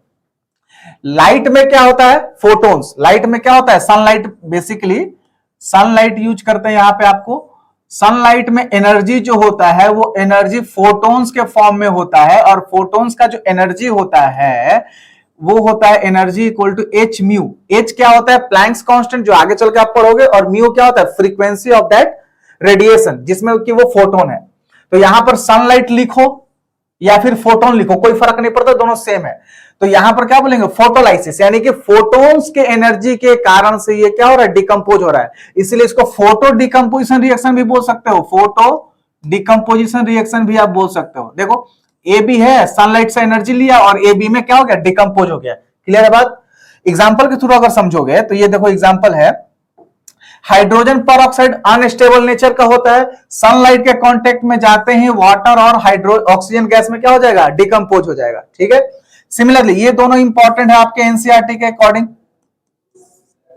लाइट में क्या होता है, फोटोन्स। लाइट में क्या होता है, सनलाइट, बेसिकली सनलाइट यूज करते हैं यहां पे आपको। सनलाइट में एनर्जी जो होता है वो एनर्जी फोटोन्स के फॉर्म में होता है, और फोटोन्स का जो एनर्जी होता है वो होता है energy equal to H mu. H क्या होता है, प्लैंक्स कांस्टेंट, जो आगे चल के आप पढ़ोगे, और म्यू क्या होता है, फ्रीक्वेंसी ऑफ दैट रेडिएशन, जिसमें कि वो फोटोन है। तो यहां पर सनलाइट लिखो या फिर फोटोन लिखो, कोई फर्क नहीं पड़ता, दोनों सेम है। तो यहां पर क्या बोलेंगे, फोटोलाइसिस, यानी कि फोटोन्स के एनर्जी के कारण से ये क्या हो रहा है, डिकम्पोज हो रहा है, इसलिए इसको फोटो डिकम्पोजिशन रिएक्शन भी बोल सकते हो। फोटो डिकम्पोजिशन रिएक्शन भी आप बोल सकते हो। देखो ए बी है, सनलाइट से एनर्जी लिया और ए बी में क्या हो गया, डिकम्पोज हो गया। क्लियर है बात? एग्जांपल के थ्रू अगर समझोगे तो ये देखो एग्जांपल है, हाइड्रोजन पर ऑक्साइड अनस्टेबल नेचर का होता है, सनलाइट के कांटेक्ट में जाते ही वाटर और ऑक्सीजन गैस में क्या हो जाएगा, डिकम्पोज हो जाएगा। ठीक है, सिमिलरली ये दोनों इंपॉर्टेंट है आपके एनसीईआरटी के अकॉर्डिंग,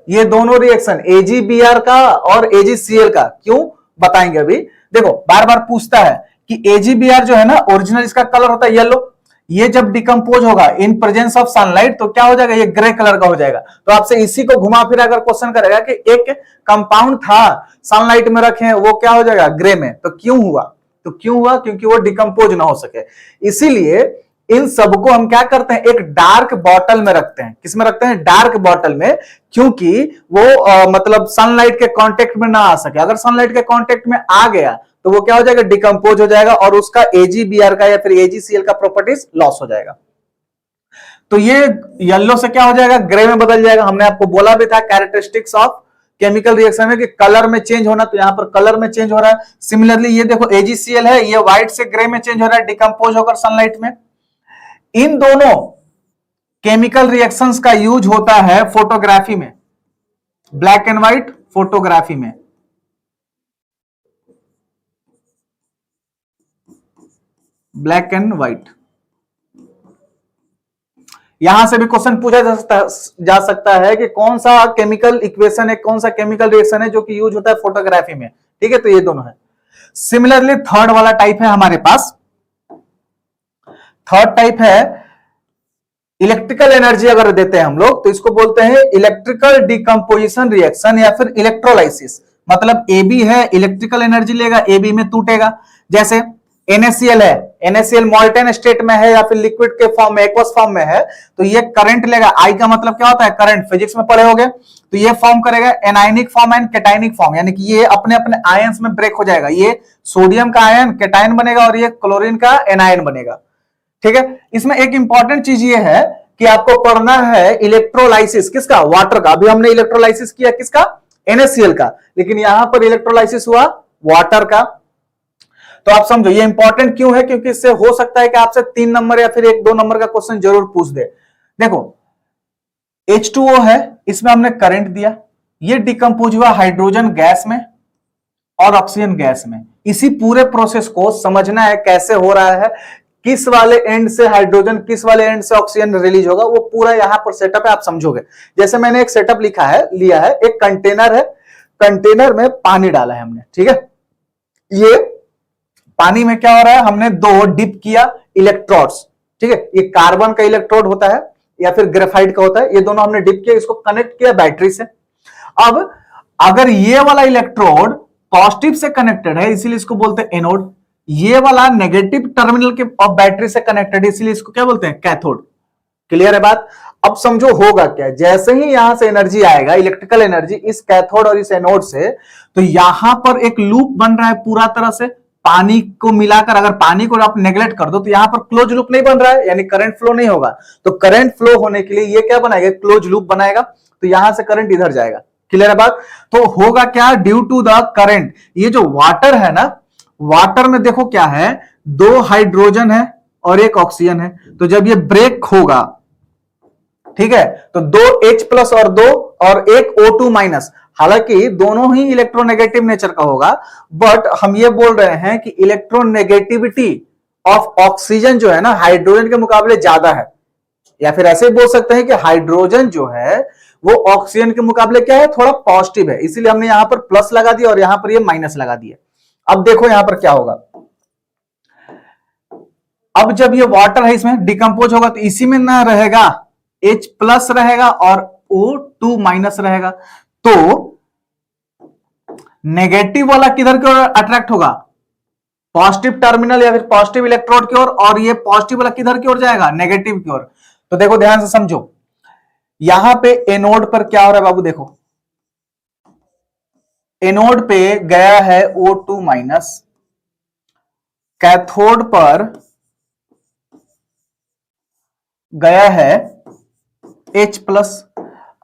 ये दोनों रिएक्शन AgBr का और AgCl का। क्यों बताएंगे अभी। देखो बार बार पूछता है कि AgBr जो है ना, ओरिजिनल इसका कलर होता है येलो, ये जब डिकम्पोज होगा इन प्रेजेंस ऑफ सनलाइट तो क्या हो जाएगा, ये ग्रे कलर का हो जाएगा। तो आपसे इसी को घुमा फिरा कर क्वेश्चन करेगा कि एक कंपाउंड था सनलाइट में रखे, वो क्या हो जाएगा, ग्रे में। तो क्यों हुआ, क्योंकि वो डिकम्पोज ना हो सके। इसीलिए इन सबको हम क्या करते हैं, एक डार्क बॉटल में रखते हैं। किसमें रखते हैं, डार्क बॉटल में, क्योंकि वो मतलब सनलाइट के कांटेक्ट में ना आ सके। अगर सनलाइट के कांटेक्ट में आ गया तो वो क्या हो जाएगा, डिकम्पोज हो जाएगा, और उसका AgBr का या फिर AgCl का प्रॉपर्टीज लॉस हो जाएगा। तो ये येलो से क्या हो जाएगा, ग्रे में बदल जाएगा। हमने आपको बोला भी था कैरेक्टरिस्टिक्स ऑफ केमिकल रिएक्शन में कि कलर में चेंज होना, तो यहां पर कलर में चेंज हो रहा है। सिमिलरली ये देखो AgCl है, ये व्हाइट से ग्रे में चेंज हो रहा है, डिकम्पोज होकर सनलाइट में। इन दोनों केमिकल रिएक्शंस का यूज होता है फोटोग्राफी में, ब्लैक एंड व्हाइट फोटोग्राफी में। ब्लैक एंड व्हाइट, यहां से भी क्वेश्चन पूछा जा सकता है कि कौन सा केमिकल इक्वेशन है, कौन सा केमिकल रिएक्शन है जो कि यूज होता है फोटोग्राफी में। ठीक है, तो ये दोनों है। सिमिलरली थर्ड वाला टाइप है हमारे पास, थर्ड टाइप है इलेक्ट्रिकल एनर्जी अगर देते हैं हम लोग तो इसको बोलते हैं इलेक्ट्रिकल डिकम्पोजिशन रिएक्शन या फिर इलेक्ट्रोलाइसिस। मतलब AB है, इलेक्ट्रिकल एनर्जी लेगा, AB में टूटेगा। जैसे NaCl है, NaCl मॉल्टेन स्टेट में है या फिर लिक्विड के फॉर्म में, एक्वस फॉर्म में है, तो ये करंट लेगा। I का मतलब क्या होता है, करंट, फिजिक्स में पढ़े होगे। तो ये फॉर्म करेगा anionic form and cationic form, यानी कि ये अपने अपने आयंस में ब्रेक हो जाएगा। ये सोडियम का आयन कैटायन बनेगा और ये क्लोरीन का एनायन बनेगा। ठीक है, इसमें एक इंपॉर्टेंट चीज ये है कि आपको पढ़ना है इलेक्ट्रोलाइसिस किसका, वाटर का। अभी हमने इलेक्ट्रोलाइसिस किया किसका, NaCl का, लेकिन यहां पर इलेक्ट्रोलाइसिस हुआ वाटर का। तो आप समझो ये इंपॉर्टेंट क्यों है, क्योंकि इससे हो सकता है कि आपसे 3 नंबर या फिर 1-2 नंबर का क्वेश्चन जरूर पूछ दे। देखो H2O है, इसमें हमने करंट दिया, ये डिकम्पोज हुआ हाइड्रोजन गैस में और ऑक्सीजन गैस में। इसी पूरे प्रोसेस को समझना है कैसे हो रहा है, किस वाले एंड से हाइड्रोजन, किस वाले एंड से ऑक्सीजन रिलीज होगा, वो पूरा यहां पर सेटअप है, आप समझोगे। जैसे मैंने एक सेटअप लिया है, एक कंटेनर है, कंटेनर में पानी डाला है हमने। ठीक है, ये पानी में क्या हो रहा है, हमने दो डिप किया इलेक्ट्रोड्स, ठीक है, ये कार्बन का इलेक्ट्रोड होता है या फिर ग्रेफाइट का होता है, ये दोनों हमने डिप किया, इसको कनेक्ट किया बैटरी से। अब अगर ये वाला इलेक्ट्रोड पॉजिटिव से कनेक्टेड है इसीलिए इसको बोलते हैं एनोड, ये वाला नेगेटिव टर्मिनल के ऑफ बैटरी से कनेक्टेड है इसीलिए इसको क्या बोलते हैं, कैथोड। क्लियर है बात? अब समझो होगा क्या, जैसे ही यहां से एनर्जी आएगा, इलेक्ट्रिकल एनर्जी इस कैथोड और इस एनोड से, तो यहां पर एक लूप बन रहा है पूरा तरह से पानी को मिलाकर। अगर पानी को आप नेग्लेक्ट कर दो तो यहां पर क्लोज लूप नहीं बन रहा है, यानी करंट फ्लो नहीं होगा। तो करंट फ्लो होने के लिए ये क्या बनाएगा, क्लोज लूप बनाएगा, तो यहां से करंट इधर जाएगा। क्लियर है बात? तो होगा क्या, ड्यू टू द करंट, ये जो वाटर है ना, वाटर में देखो क्या है, दो हाइड्रोजन है और एक ऑक्सीजन है, तो जब ये ब्रेक होगा, ठीक है, तो दो H प्लस और दो और एक O2 माइनस, हालांकि दोनों ही इलेक्ट्रोनेगेटिव नेचर का होगा, बट हम ये बोल रहे हैं कि इलेक्ट्रोनेगेटिविटी ऑफ ऑक्सीजन जो है ना हाइड्रोजन के मुकाबले ज्यादा है, या फिर ऐसे बोल सकते हैं कि हाइड्रोजन जो है वो ऑक्सीजन के मुकाबले क्या है, थोड़ा पॉजिटिव है, इसीलिए हमने यहां पर प्लस लगा दिया और यहां पर ये माइनस लगा दिया। अब देखो यहां पर क्या होगा, अब जब ये वाटर है इसमें डिकम्पोज होगा तो इसी में ना रहेगा H प्लस रहेगा और O2 माइनस रहेगा, तो नेगेटिव वाला किधर की ओर अट्रैक्ट होगा, पॉजिटिव टर्मिनल या फिर पॉजिटिव इलेक्ट्रोड की ओर, और ये पॉजिटिव वाला किधर की ओर जाएगा, नेगेटिव की ओर। तो देखो ध्यान से समझो, यहां पे एनोड पर क्या हो रहा है बाबू, देखो एनोड पे गया है O2 माइनस, कैथोड पर गया है H प्लस।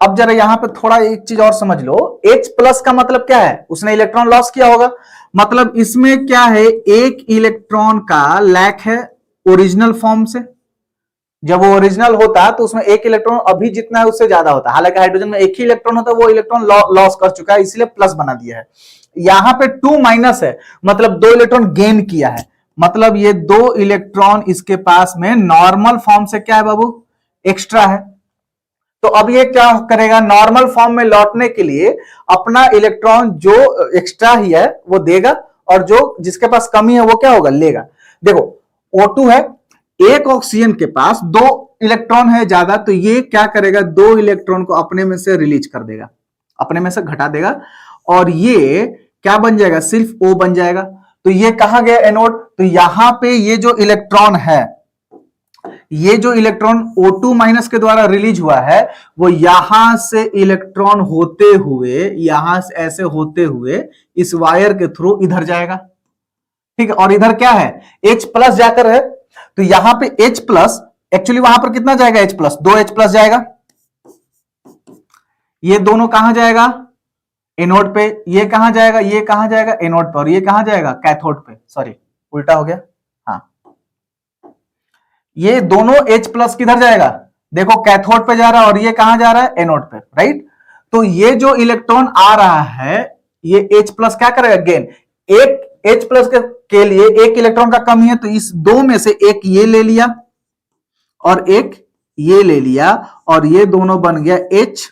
अब जरा यहां पे थोड़ा एक चीज और समझ लो, H प्लस का मतलब क्या है, उसने इलेक्ट्रॉन लॉस किया होगा, मतलब इसमें क्या है, एक इलेक्ट्रॉन का लैक है ओरिजिनल फॉर्म से। जब वो ओरिजिनल होता तो उसमें एक इलेक्ट्रॉन अभी जितना है उससे ज्यादा होता, हालांकि हाइड्रोजन में एक ही इलेक्ट्रॉन होता है, वो इलेक्ट्रॉन लॉस कर चुका है इसलिए प्लस बना दिया है। यहां पे 2 माइनस है, मतलब 2 इलेक्ट्रॉन गेन किया है, मतलब ये 2 इलेक्ट्रॉन इसके पास में नॉर्मल फॉर्म से क्या है बाबू, एक्स्ट्रा है। तो अब ये क्या करेगा, नॉर्मल फॉर्म में लौटने के लिए अपना इलेक्ट्रॉन जो एक्स्ट्रा ही है वो देगा, और जो जिसके पास कमी है वो क्या होगा, लेगा। देखो O2 है, एक ऑक्सीजन के पास 2 इलेक्ट्रॉन है ज्यादा, तो ये क्या करेगा, 2 इलेक्ट्रॉन को अपने में से रिलीज कर देगा, अपने में से घटा देगा, और ये क्या बन जाएगा, सिर्फ O बन जाएगा। तो ये कहां गया एनोड, तो यहां पे ये जो इलेक्ट्रॉन है, ये जो इलेक्ट्रॉन O2 माइनस के द्वारा रिलीज हुआ है, वो यहां से इलेक्ट्रॉन होते हुए, यहां से ऐसे होते हुए इस वायर के थ्रू इधर जाएगा, ठीक है, और इधर क्या है, H प्लस जाकर है, तो यहां पे H प्लस, एक्चुअली वहां पर कितना जाएगा, H प्लस, 2 H प्लस जाएगा, ये दोनों कहां जाएगा, एनोड पे, ये कहां जाएगा, ये कहां जाएगा, एनोड पे, और ये कहां जाएगा, कैथोड पे, सॉरी उल्टा हो गया, हाँ, ये दोनों H प्लस किधर जाएगा, देखो कैथोड पे जा रहा है, और ये कहां जा रहा है, एनोड पे, राइट। तो ये जो इलेक्ट्रॉन आ रहा है, ये H प्लस क्या करेगा, गेन, एक H प्लस के लिए एक इलेक्ट्रॉन का कमी है, तो इस दो में से एक ये ले लिया और एक ये ले लिया, और ये दोनों बन गया H,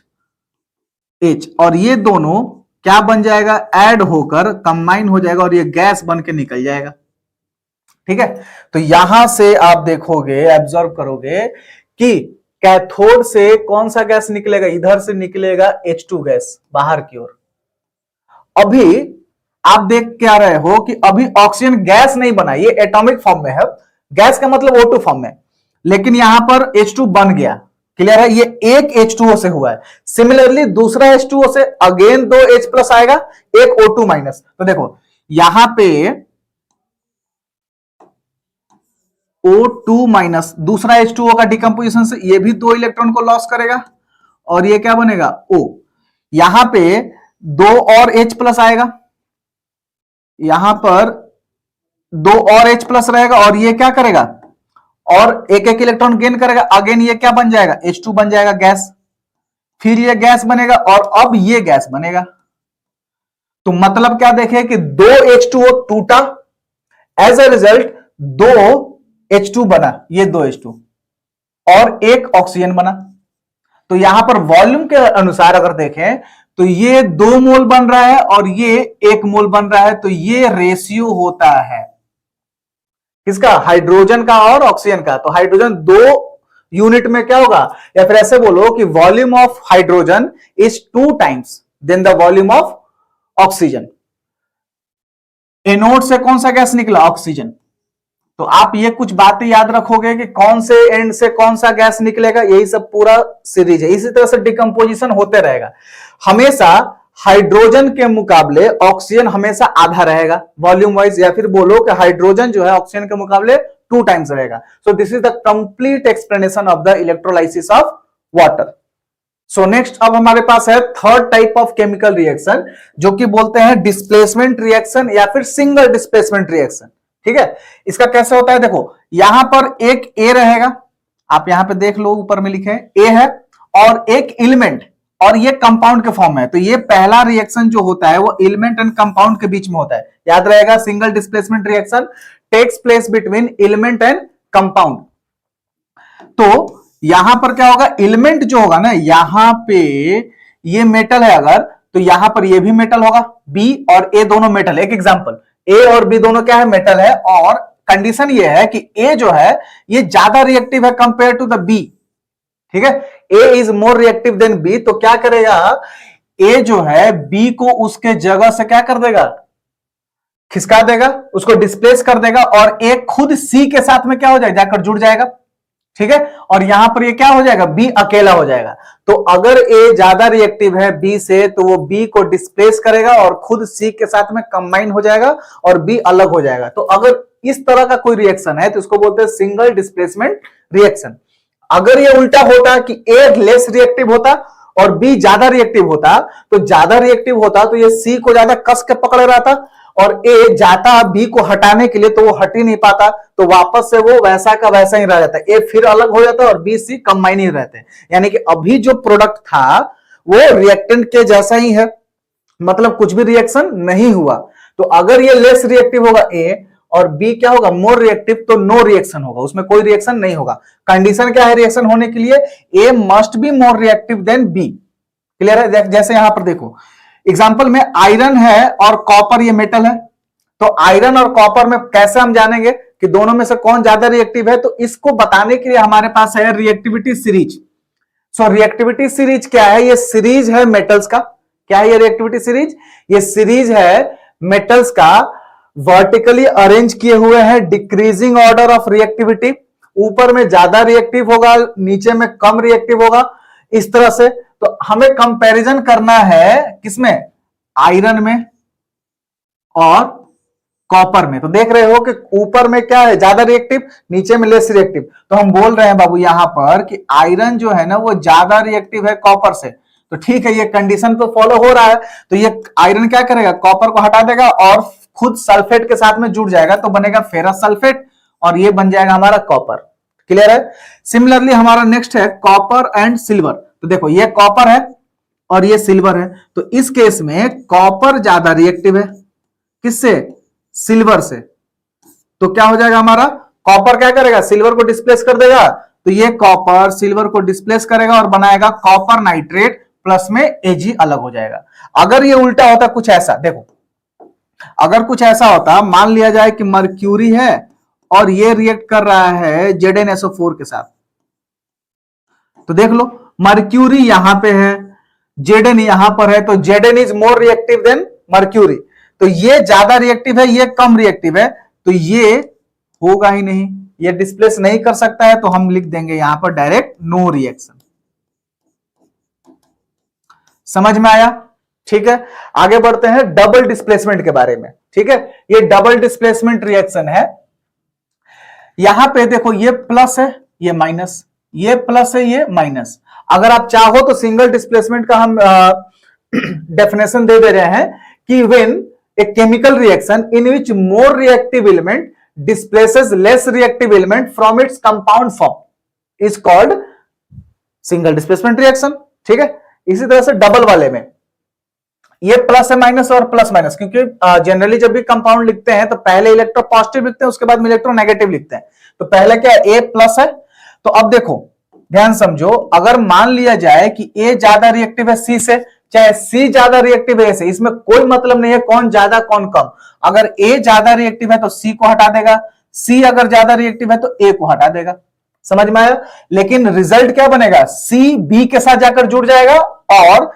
और ये दोनों क्या बन जाएगा, ऐड होकर कंबाइन हो जाएगा, और ये गैस बन के निकल जाएगा, ठीक है। तो यहां से आप देखोगे, एब्जॉर्ब करोगे कि कैथोड से कौन सा गैस निकलेगा, इधर से निकलेगा H2 गैस बाहर की ओर। अभी आप देख के आ रहे हो कि अभी ऑक्सीजन गैस नहीं बना, ये एटॉमिक फॉर्म में है, गैस का मतलब O2 फॉर्म में, लेकिन यहां पर H2 बन गया। क्लियर है, ये एक H2O से हुआ है। सिमिलरली दूसरा H2O से अगेन 2 H प्लस आएगा, एक O2 माइनस। तो देखो यहां पे O2 माइनस दूसरा H2O का डिकम्पोजिशन से ये भी 2 इलेक्ट्रॉन को लॉस करेगा, और ये क्या बनेगा, O। यहां पे 2 और H प्लस आएगा, यहां पर 2 और H प्लस रहेगा, और ये क्या करेगा, और एक एक इलेक्ट्रॉन गेन करेगा, अगेन ये क्या बन जाएगा, H2 बन जाएगा गैस, फिर ये गैस बनेगा, और अब ये गैस बनेगा। तो मतलब क्या देखें कि 2 H2O टूटा, एज अ रिजल्ट 2 H2 बना, ये 2 H2 और एक ऑक्सीजन बना। तो यहां पर वॉल्यूम के अनुसार अगर देखें तो ये 2 मोल बन रहा है और ये 1 मोल बन रहा है, तो ये रेशियो होता है, किसका? हाइड्रोजन का और ऑक्सीजन का। तो हाइड्रोजन 2 यूनिट में क्या होगा, या फिर ऐसे बोलो कि volume of hydrogen is 2 times than the volume of oxygen. Anode से कौन सा गैस निकला? ऑक्सीजन। तो आप ये कुछ बातें याद रखोगे कि कौन से एंड से कौन सा गैस निकलेगा, यही सब पूरा सीरीज है। इसी तरह से डिकम्पोजिशन होते रहेगा। हमेशा हाइड्रोजन के मुकाबले ऑक्सीजन हमेशा आधा रहेगा वॉल्यूम वाइज, या फिर बोलो कि हाइड्रोजन जो है ऑक्सीजन के मुकाबले 2 टाइम्स रहेगा। So this is the complete explanation of the electrolysis of water. So next अब हमारे पास है third type of chemical reaction, जो कि बोलते हैं डिस्प्लेसमेंट रिएक्शन या फिर सिंगल डिस्प्लेसमेंट रिएक्शन। ठीक है, इसका कैसे होता है? देखो यहां पर एक ए रहेगा, आप यहां पे देख लो ऊपर में लिखे ए है, और एक एलिमेंट, और ये कंपाउंड के फॉर्म में है। तो ये पहला रिएक्शन जो होता है वो एलिमेंट एंड कंपाउंड के बीच में होता है। याद रहेगा, single displacement reaction takes place between element and compound. तो यहां पर क्या होगा, एलिमेंट जो होगा ना, यहां पे ये मेटल है अगर, तो यहां पर ये भी मेटल होगा, बी और ए दोनों मेटल। एक एग्जांपल, ए और बी दोनों क्या है? मेटल है। और कंडीशन ये है कि ए जो है ये ज्यादा रिएक्टिव है कंपेयर टू द बी। ठीक है, A is more reactive than B. तो क्या करेगा, ए जो है बी को उसके जगह से क्या कर देगा? खिसका देगा, उसको डिस्प्लेस कर देगा, और ए खुद सी के साथ में क्या हो जाएगा? जाकर जुड़ जाएगा। ठीक है, और यहां पर ये क्या हो जाएगा? बी अकेला हो जाएगा। तो अगर ए ज्यादा रिएक्टिव है बी से, तो वो बी को डिस्प्लेस करेगा और खुद सी के साथ में कंबाइन हो जाएगा और बी अलग हो जाएगा। तो अगर इस तरह का कोई रिएक्शन है तो इसको बोलते हैं सिंगल डिस्प्लेसमेंट रिएक्शन। अगर ये उल्टा होता कि ए लेस रिएक्टिव होता और बी ज्यादा रिएक्टिव होता, तो ज्यादा रिएक्टिव होता तो ये सी को ज्यादा कस के पकड़े रहता, और ए जाता बी को हटाने के लिए तो वो हट ही नहीं पाता, तो वापस से वो वैसा का वैसा ही रह जाता है। ए फिर अलग हो जाता और बी सी कंबाइन ही रहते। यानी कि अभी जो प्रोडक्ट था वो रिएक्टेंट के जैसा ही है, मतलब कुछ भी रिएक्शन नहीं हुआ। तो अगर ये लेस रिएक्टिव होगा ए और बी क्या होगा? मोर रिएक्टिव, तो नो रिएक्शन होगा, उसमें कोई रिएक्शन नहीं होगा। कंडीशन क्या है रिएक्शन होने के लिए? A must be more reactive than B. Clear है? जैसे यहां पर देखो एग्जाम्पल में आयरन है और कॉपर, ये मेटल है। तो आयरन और कॉपर में कैसे हम जानेंगे कि दोनों में से कौन ज्यादा रिएक्टिव है? तो इसको बताने के लिए हमारे पास है रिएक्टिविटी सीरीज। सो रिएक्टिविटी सीरीज क्या है? ये सीरीज है मेटल्स का। क्या है ये रिएक्टिविटी सीरीज? ये सीरीज है मेटल्स का, वर्टिकली अरेंज किए हुए हैं, डिक्रीजिंग ऑर्डर ऑफ रिएक्टिविटी। ऊपर में ज्यादा रिएक्टिव होगा, नीचे में कम रिएक्टिव होगा, इस तरह से। तो हमें कंपैरिजन करना है किसमें? आयरन में और कॉपर में। तो देख रहे हो कि ऊपर में क्या है? ज्यादा रिएक्टिव, नीचे में लेस रिएक्टिव। तो हम बोल रहे हैं बाबू यहां पर कि आयरन जो है ना वो ज्यादा रिएक्टिव है कॉपर से। तो ठीक है, ये कंडीशन तो फॉलो हो रहा है। तो ये आयरन क्या करेगा? कॉपर को हटा देगा और खुद सल्फेट के साथ में जुड़ जाएगा, तो बनेगा फेरस सल्फेट, और ये बन जाएगा हमारा कॉपर। क्लियर है? सिमिलरली हमारा नेक्स्ट है कॉपर एंड सिल्वर। तो देखो ये कॉपर है और ये सिल्वर है। तो इस केस में कॉपर ज्यादा रिएक्टिव है किससे? सिल्वर से। तो क्या हो जाएगा हमारा? कॉपर क्या करेगा? सिल्वर को डिस्प्लेस कर देगा। तो ये कॉपर सिल्वर को डिस्प्लेस करेगा और बनाएगा कॉपर नाइट्रेट, प्लस में Ag अलग हो जाएगा। अगर ये उल्टा होता कुछ ऐसा, देखो अगर कुछ ऐसा होता, मान लिया जाए कि मर्क्यूरी है और ये रिएक्ट कर रहा है ZnSO4 के साथ। तो देख लो मर्क्यूरी यहां पे है, Zn यहां पर है, तो Zn is more reactive then mercury. तो ये ज्यादा रिएक्टिव है, ये कम रिएक्टिव है, तो ये होगा ही नहीं, ये डिस्प्लेस नहीं कर सकता है। तो हम लिख देंगे यहां पर डायरेक्ट नो रिएक्शन। समझ में आया? ठीक है, आगे बढ़ते हैं डबल डिस्प्लेसमेंट के बारे में। ठीक है, ये डबल डिस्प्लेसमेंट रिएक्शन है। यहां पे देखो ये प्लस है, ये माइनस, ये प्लस है, ये माइनस। अगर आप चाहो तो सिंगल डिस्प्लेसमेंट का हम डेफिनेशन दे रहे हैं कि when a chemical reaction in which more reactive element displaces less reactive element from its compound form is called single displacement reaction. ठीक है, इसी तरह से डबल वाले में ये प्लस है माइनस और प्लस माइनस, क्योंकि जनरली जब भी कंपाउंड लिखते हैं तो पहले इलेक्ट्रो पॉजिटिव लिखते हैं, उसके बाद में इलेक्ट्रो नेगेटिव लिखते हैं। तो पहले क्या है? A प्लस है। तो अब देखो ध्यान समझो, अगर मान लिया जाए कि A ज्यादा रिएक्टिव है C से, चाहे C ज्यादा रिएक्टिव है A से, इसमें कोई मतलब नहीं है कौन ज्यादा कौन कम। अगर A ज्यादा रिएक्टिव है तो C को हटा देगा, सी अगर ज्यादा रिएक्टिव है तो ए को हटा देगा, समझ में आया। लेकिन रिजल्ट क्या बनेगा, सी बी के साथ जाकर जुड़ जाएगा और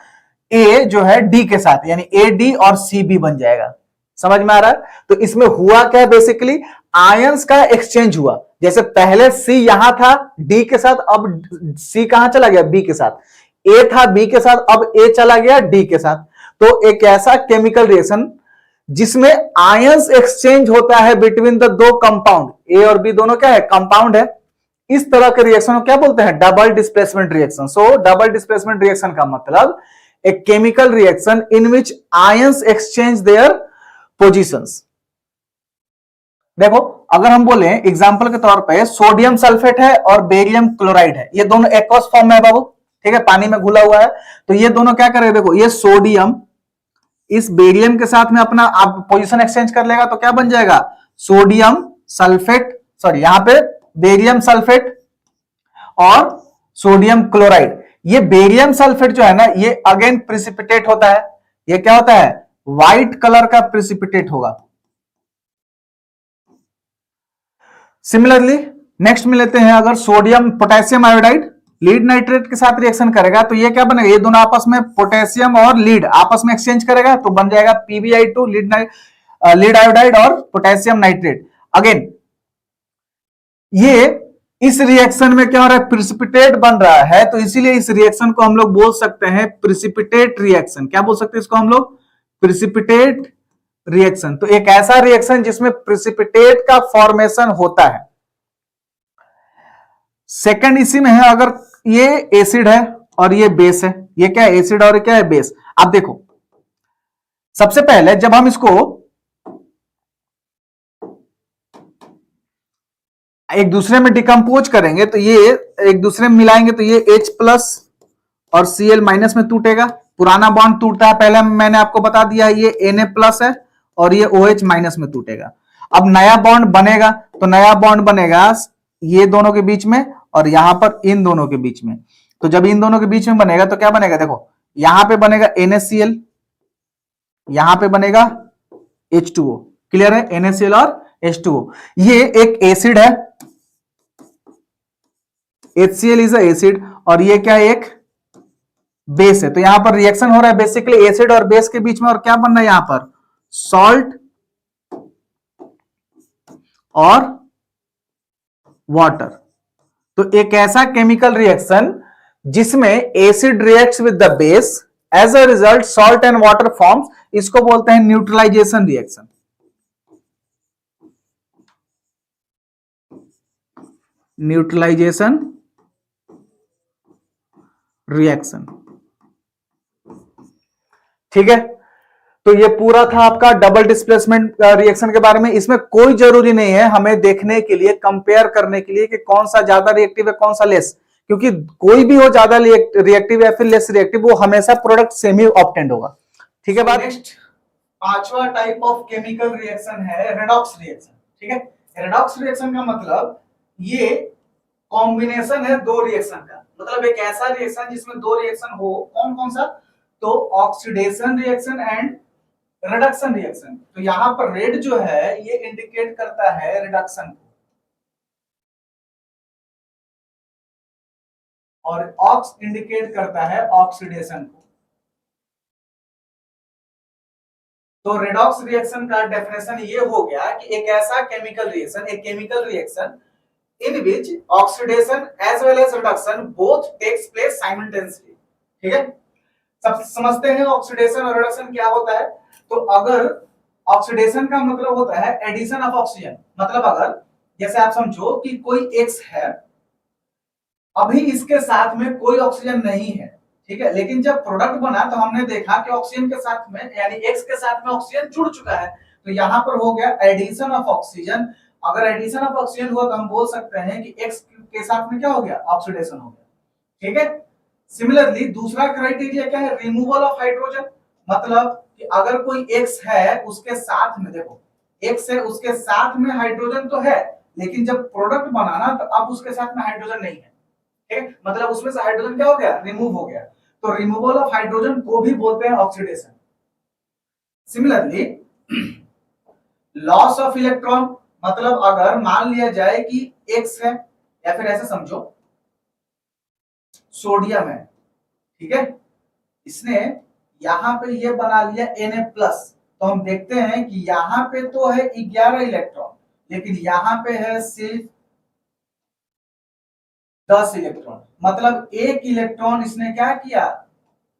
ए जो है डी के साथ, यानी ए डी और सी बी बन जाएगा, समझ में आ रहा है। तो इसमें हुआ क्या, बेसिकली आयंस का एक्सचेंज हुआ। जैसे पहले सी यहां था डी के साथ, अब सी कहां चला गया, बी के साथ। ए था बी के साथ, अब ए चला गया डी के साथ। तो एक ऐसा केमिकल रिएक्शन जिसमें आयंस एक्सचेंज होता है बिटवीन द दो कंपाउंड, ए और बी दोनों क्या है, कंपाउंड है। इस तरह के रिएक्शन को क्या बोलते हैं, डबल डिस्प्लेसमेंट रिएक्शन। सो डबल डिस्प्लेसमेंट रिएक्शन का मतलब एक chemical reaction in which ions exchange there positions. देखो अगर हम बोले एग्जांपल के तौर पे सोडियम सल्फेट है और बेरियम क्लोराइड है, ये दोनों एक्वस फॉर्म में है बाबू, ठीक है, पानी में घुला हुआ है। तो ये दोनों क्या करेंगे, देखो ये सोडियम इस बेरियम के साथ में अपना आप पोजीशन एक्सचेंज कर लेगा तो क्या बन जाएगा, सोडियम सल्फेट, सॉरी यहां पे बेरियम सल्फेट और सोडियम क्लोराइड। ये बेरियम सल्फेट जो है ना, ये अगेन प्रिसिपिटेट होता है। ये क्या होता है, व्हाइट कलर का प्रिसिपिटेट होगा। सिमिलरली नेक्स्ट में लेते हैं, अगर sodium potassium iodide lead nitrate के साथ रिएक्शन करेगा तो ये क्या बनेगा, ये दोनों आपस में पोटेशियम और लीड आपस में एक्सचेंज करेगा तो बन जाएगा PbI2 लीड आयोडाइड और पोटेशियम नाइट्रेट। अगेन ये इस रिएक्शन में क्या हो रहा है, प्रिसिपिटेट बन रहा है, तो इसीलिए इस रिएक्शन को हम लोग बोल सकते हैं प्रिसिपिटेट रिएक्शन। क्या बोल सकते हैं इसको हम लोग, प्रिसिपिटेट रिएक्शन। तो एक ऐसा रिएक्शन जिसमें प्रिसिपिटेट का फॉर्मेशन होता है। सेकंड इसी में है, अगर ये एसिड है और ये बेस है, ये क्या है, एसिड और क्या है, बेस। अब देखो सबसे पहले जब हम इसको एक दूसरे में डिकम्पोज करेंगे तो ये एक दूसरे में मिलाएंगे तो ये H प्लस और Cl माइनस में टूटेगा, पुराना बॉन्ड टूटता है, पहले मैंने आपको बता दिया ये Na प्लस है और ये OH माइनस में टूटेगा। अब नया बॉन्ड बनेगा तो नया बॉन्ड बनेगा ये दोनों के बीच में और यहां पर इन दोनों के बीच में। तो जब इन दोनों के बीच में बनेगा तो क्या बनेगा, देखो यहां पे बनेगा NaCl, यहां पे बनेगा H2O। क्लियर है, NaCl और H2O। ये एक एसिड है, HCl इज एसिड, और ये क्या है, एक बेस है। तो यहां पर रिएक्शन हो रहा है बेसिकली एसिड और बेस के बीच में, और क्या बन रहा है यहां पर, सॉल्ट और वाटर। तो एक ऐसा केमिकल रिएक्शन जिसमें acid reacts with the base, as a result salt and water forms, इसको बोलते हैं न्यूट्रलाइजेशन रिएक्शन। न्यूट्रलाइजेशन रिएक्शन, ठीक है। तो ये पूरा था आपका डबल डिस्प्लेसमेंट रिएक्शन के बारे में। इसमें कोई जरूरी नहीं है हमें देखने के लिए, कंपेयर करने के लिए कि कौन सा ज्यादा रिएक्टिव है कौन सा लेस, क्योंकि कोई भी हो ज्यादा रिएक्टिव या फिर लेस रिएक्टिव, वो हमेशा प्रोडक्ट सेम ही ऑब्टेंड होगा, ठीक है। बात नेक्स्ट पांचवा टाइप ऑफ केमिकल रिएक्शन है रेडॉक्स रिएक्शन, ठीक है। रेडॉक्स रिएक्शन का मतलब ये कॉम्बिनेशन है दो रिएक्शन का, मतलब एक ऐसा रिएक्शन जिसमें दो रिएक्शन हो। कौन कौन सा, तो oxidation reaction and reduction reaction. तो यहां पर रेड जो है ये इंडिकेट करता है रिडक्शन को, और ऑक्स इंडिकेट करता है ऑक्सीडेशन को। तो रेडॉक्स रिएक्शन का डेफिनेशन ये हो गया कि एक ऐसा केमिकल रिएक्शन, एक chemical reaction in which oxidation as well as reduction both takes place simultaneously, ठीक है। सब समझते हैं ऑक्सीडेशन और रिडक्शन क्या होता है। तो अगर ऑक्सीडेशन का मतलब होता है एडिशन ऑफ ऑक्सीजन, मतलब अगर जैसे आप समझो कि कोई X है, अभी इसके साथ में कोई ऑक्सीजन नहीं है, ठीक है, लेकिन जब प्रोडक्ट बना तो हमने देखा कि ऑक्सीजन के साथ में यानी X के साथ में ऑक्सीजन जुड़ चुका है, तो यहां पर हो गया एडिशन ऑफ ऑक्सीजन। अगर एडिशन ऑफ ऑक्सीजन हुआ तो हम बोल सकते हैं कि X के साथ में क्या हो गया, ऑक्सीडेशन हो गया, ठीक है। सिमिलरली दूसरा क्राइटेरिया क्या है, रिमूवल ऑफ हाइड्रोजन, मतलब कि अगर कोई X है उसके साथ में, देखो X है उसके साथ में हाइड्रोजन तो है, लेकिन जब प्रोडक्ट बनाना तो अब उसके साथ में हाइड्रोजन नहीं है, ठीक है, मतलब उसमें से हाइड्रोजन क्या हो गया, रिमूव हो गया। तो रिमूवल ऑफ हाइड्रोजन को भी बोलते हैं oxidation. Similarly loss of electron, मतलब अगर मान लिया जाए कि X है, या फिर ऐसे समझो सोडियम है, ठीक है, इसने यहां पे ये बना लिया Na+, तो हम देखते हैं कि यहां पे तो है 11 इलेक्ट्रॉन, लेकिन यहां पे है सिर्फ 10 इलेक्ट्रॉन, मतलब एक इलेक्ट्रॉन इसने क्या किया,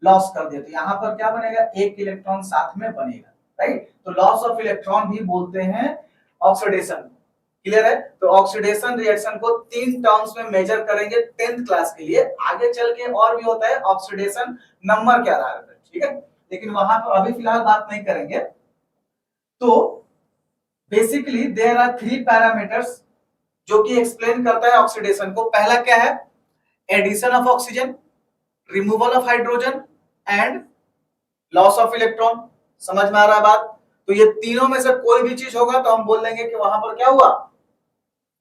लॉस कर दिया। तो यहां पर क्या बनेगा, एक इलेक्ट्रॉन साथ में बनेगा, राइट। तो लॉस ऑफ इलेक्ट्रॉन भी बोलते हैं ऑक्सीडेशन। क्लियर है। तो ऑक्सीडेशन रिएक्शन को 3 टर्म्स में मेजर करेंगे 10th क्लास के लिए, आगे चल के और भी होता है ऑक्सीडेशन नंबर के आधार पर, ठीक है, लेकिन वहां पर अभी फिलहाल बात नहीं करेंगे। तो बेसिकली देयर आर 3 पैरामीटर्स जो कि एक्सप्लेन करता है ऑक्सीडेशन को। पहला क्या है, addition of oxygen, removal of hydrogen and loss of electron. समझ में आ रहा है बात। तो ये तीनों में से कोई भी चीज होगा तो हम बोल देंगे कि वहां पर क्या हुआ,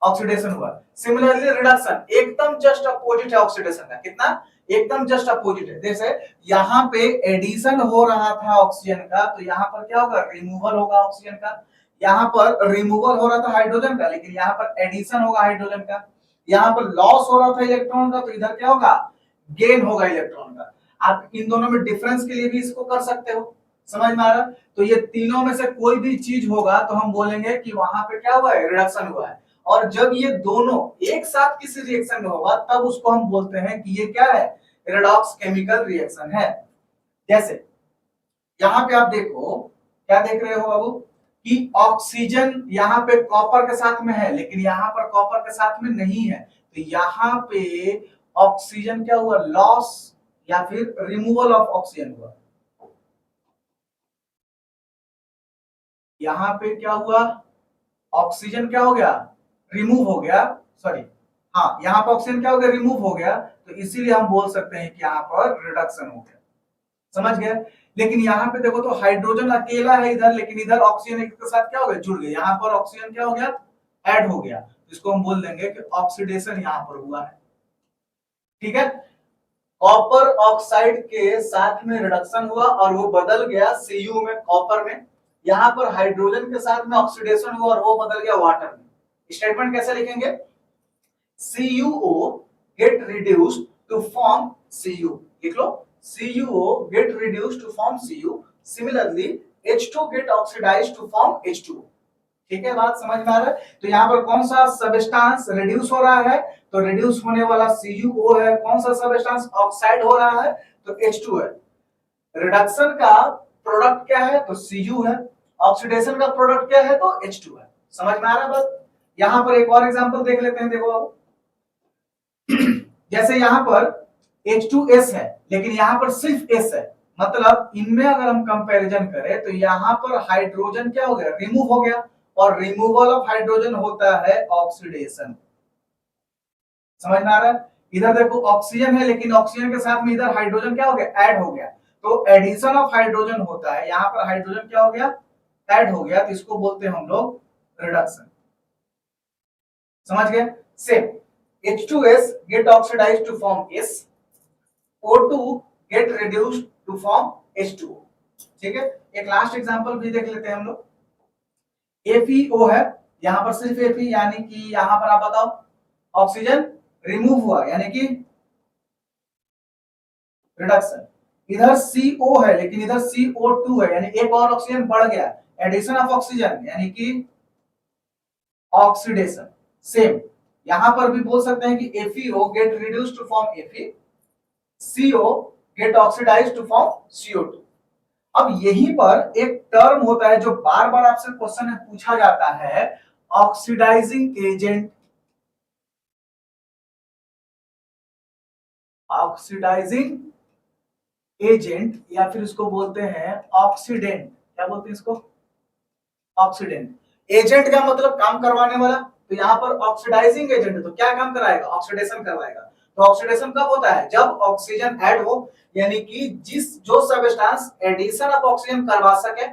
ऑक्सीडेशन हुआ। सिमिलरली रिडक्शन एकदम जस्ट अपोजिट है ऑक्सीडेशन का, कितना, एकदम जस्ट अपोजिट है। जैसे यहां पे एडिशन हो रहा था ऑक्सीजन का, तो यहां पर क्या होगा, रिमूवल होगा ऑक्सीजन का। यहां पर रिमूवल हो रहा था हाइड्रोजन का, लेकिन यहां पर एडिशन होगा हाइड्रोजन का। यहां पर लॉस हो रहा था इलेक्ट्रॉन का, तो इधर क्या होगा, गेन होगा इलेक्ट्रॉन का। आप इन दोनों में डिफरेंस के लिए भी इसको कर सकते हो। समझ में आ रहा है। तो ये तीनों में से कोई भी चीज होगा तो हम बोलेंगे कि वहां पे क्या हुआ है, रिडक्शन हुआ है। और जब ये दोनों एक साथ किसी रिएक्शन में होगा तब उसको हम बोलते हैं कि ये क्या है, रेडॉक्स केमिकल रिएक्शन है। जैसे यहां पे आप देखो, क्या देख रहे हो बाबू, कि ऑक्सीजन यहां पे कॉपर के साथ में है, लेकिन यहां पर कॉपर के साथ में नहीं है। तो यहां पे ऑक्सीजन क्या हुआ, लॉस या फिर रिमूवल ऑफ ऑक्सीजन हुआ। यहां पे क्या हुआ, ऑक्सीजन क्या हो गया, रिमूव हो गया, सॉरी, हाँ, यहां पर ऑक्सीजन क्या हो गया, रिमूव हो गया। तो इसीलिए हम बोल सकते हैं कि यहां पर रिडक्शन हो गया। समझ गए। लेकिन यहां पे देखो तो हाइड्रोजन अकेला है इधर, लेकिन इधर ऑक्सीजन एक के साथ क्या हो गया, जुड़ गया। यहां पर ऑक्सीजन क्या हो गया, ऐड हो गया। इसको हम बोल देंगे कि ऑक्सीडेशन यहां पर हुआ है। ठीक है। कॉपर ऑक्साइड के साथ में रिडक्शन हुआ और वो बदल गया Cu में, कॉपर में। यहां पर हाइड्रोजन के साथ में ऑक्सीडेशन हुआ और वो बदल गया वाटर में। स्टेटमेंट कैसे लिखेंगे, CuO get reduced to form Cu, लिख लो, CuO get reduced to form Cu, similarly H2 get oxidized to form H2। ठीक है, बात समझ में आ रहा है। तो यहाँ पर कौन सा सबस्टांस रिड्यूस हो रहा है, तो रिड्यूस होने वाला CuO है। कौन सा सबस्टांस ऑक्साइड हो रहा है, तो H2 है। रिडक्शन का प्रोडक्ट क्या है, तो Cu है। ऑक्सीडेशन का प्रोडक्ट क्या है, तो H2 है। समझ में आ रहा है बात। यहां पर एक और एग्जांपल देख लेते हैं, देखो बाबू। जैसे यहां पर H2S है, लेकिन यहां पर सिर्फ S है, मतलब इनमें अगर हम कंपैरिजन करें तो यहां पर हाइड्रोजन क्या हो गया, रिमूव हो गया। और रिमूवल ऑफ हाइड्रोजन होता है ऑक्सीडेशन। समझ में आ रहा है। इधर देखो ऑक्सीजन है, लेकिन ऑक्सीजन के साथ में इधर हाइड्रोजन क्या हो गया, ऐड हो गया। तो एडिशन ऑफ हाइड्रोजन होता है, यहां पर हाइड्रोजन क्या हो गया, ऐड हो गया। तो इसको बोलते हैं हम लोग रिडक्शन। समझ गए। Same H2S get oxidized to form S, O2 get reduced to form H2O। ठीक है। एक लास्ट एग्जांपल भी देख लेते हैं हम लोग। FeO है, यहां पर सिर्फ Fe, यानी कि यहां पर आप बताओ, ऑक्सीजन रिमूव हुआ यानी कि रिडक्शन। इधर CO है, लेकिन इधर CO2 है, यानी एक और ऑक्सीजन बढ़ गया। एडिशन ऑफ ऑक्सीजन यानी कि ऑक्सीडेशन। सेम यहां पर भी बोल सकते हैं कि FeO get reduced to form Fe, CO get oxidized to form CO2। अब यहीं पर एक टर्म होता है जो बार बार आपसे क्वेश्चन में पूछा जाता है, ऑक्सीडाइजिंग एजेंट। ऑक्सीडाइजिंग एजेंट या फिर इसको बोलते हैं ऑक्सीडेंट। क्या बोलते हैं इसको, ऑक्सीडेंट। एजेंट का मतलब काम करवाने वाला। तो यहाँ पर ऑक्सीडाइजिंग एजेंट तो क्या काम कराएगा, ऑक्सीडेशन करवाएगा। तो ऑक्सीडेशन कब होता है, जब ऑक्सीजन ऐड हो, यानी कि जो सबस्टांस एडिशन ऑफ ऑक्सीजन करवा सके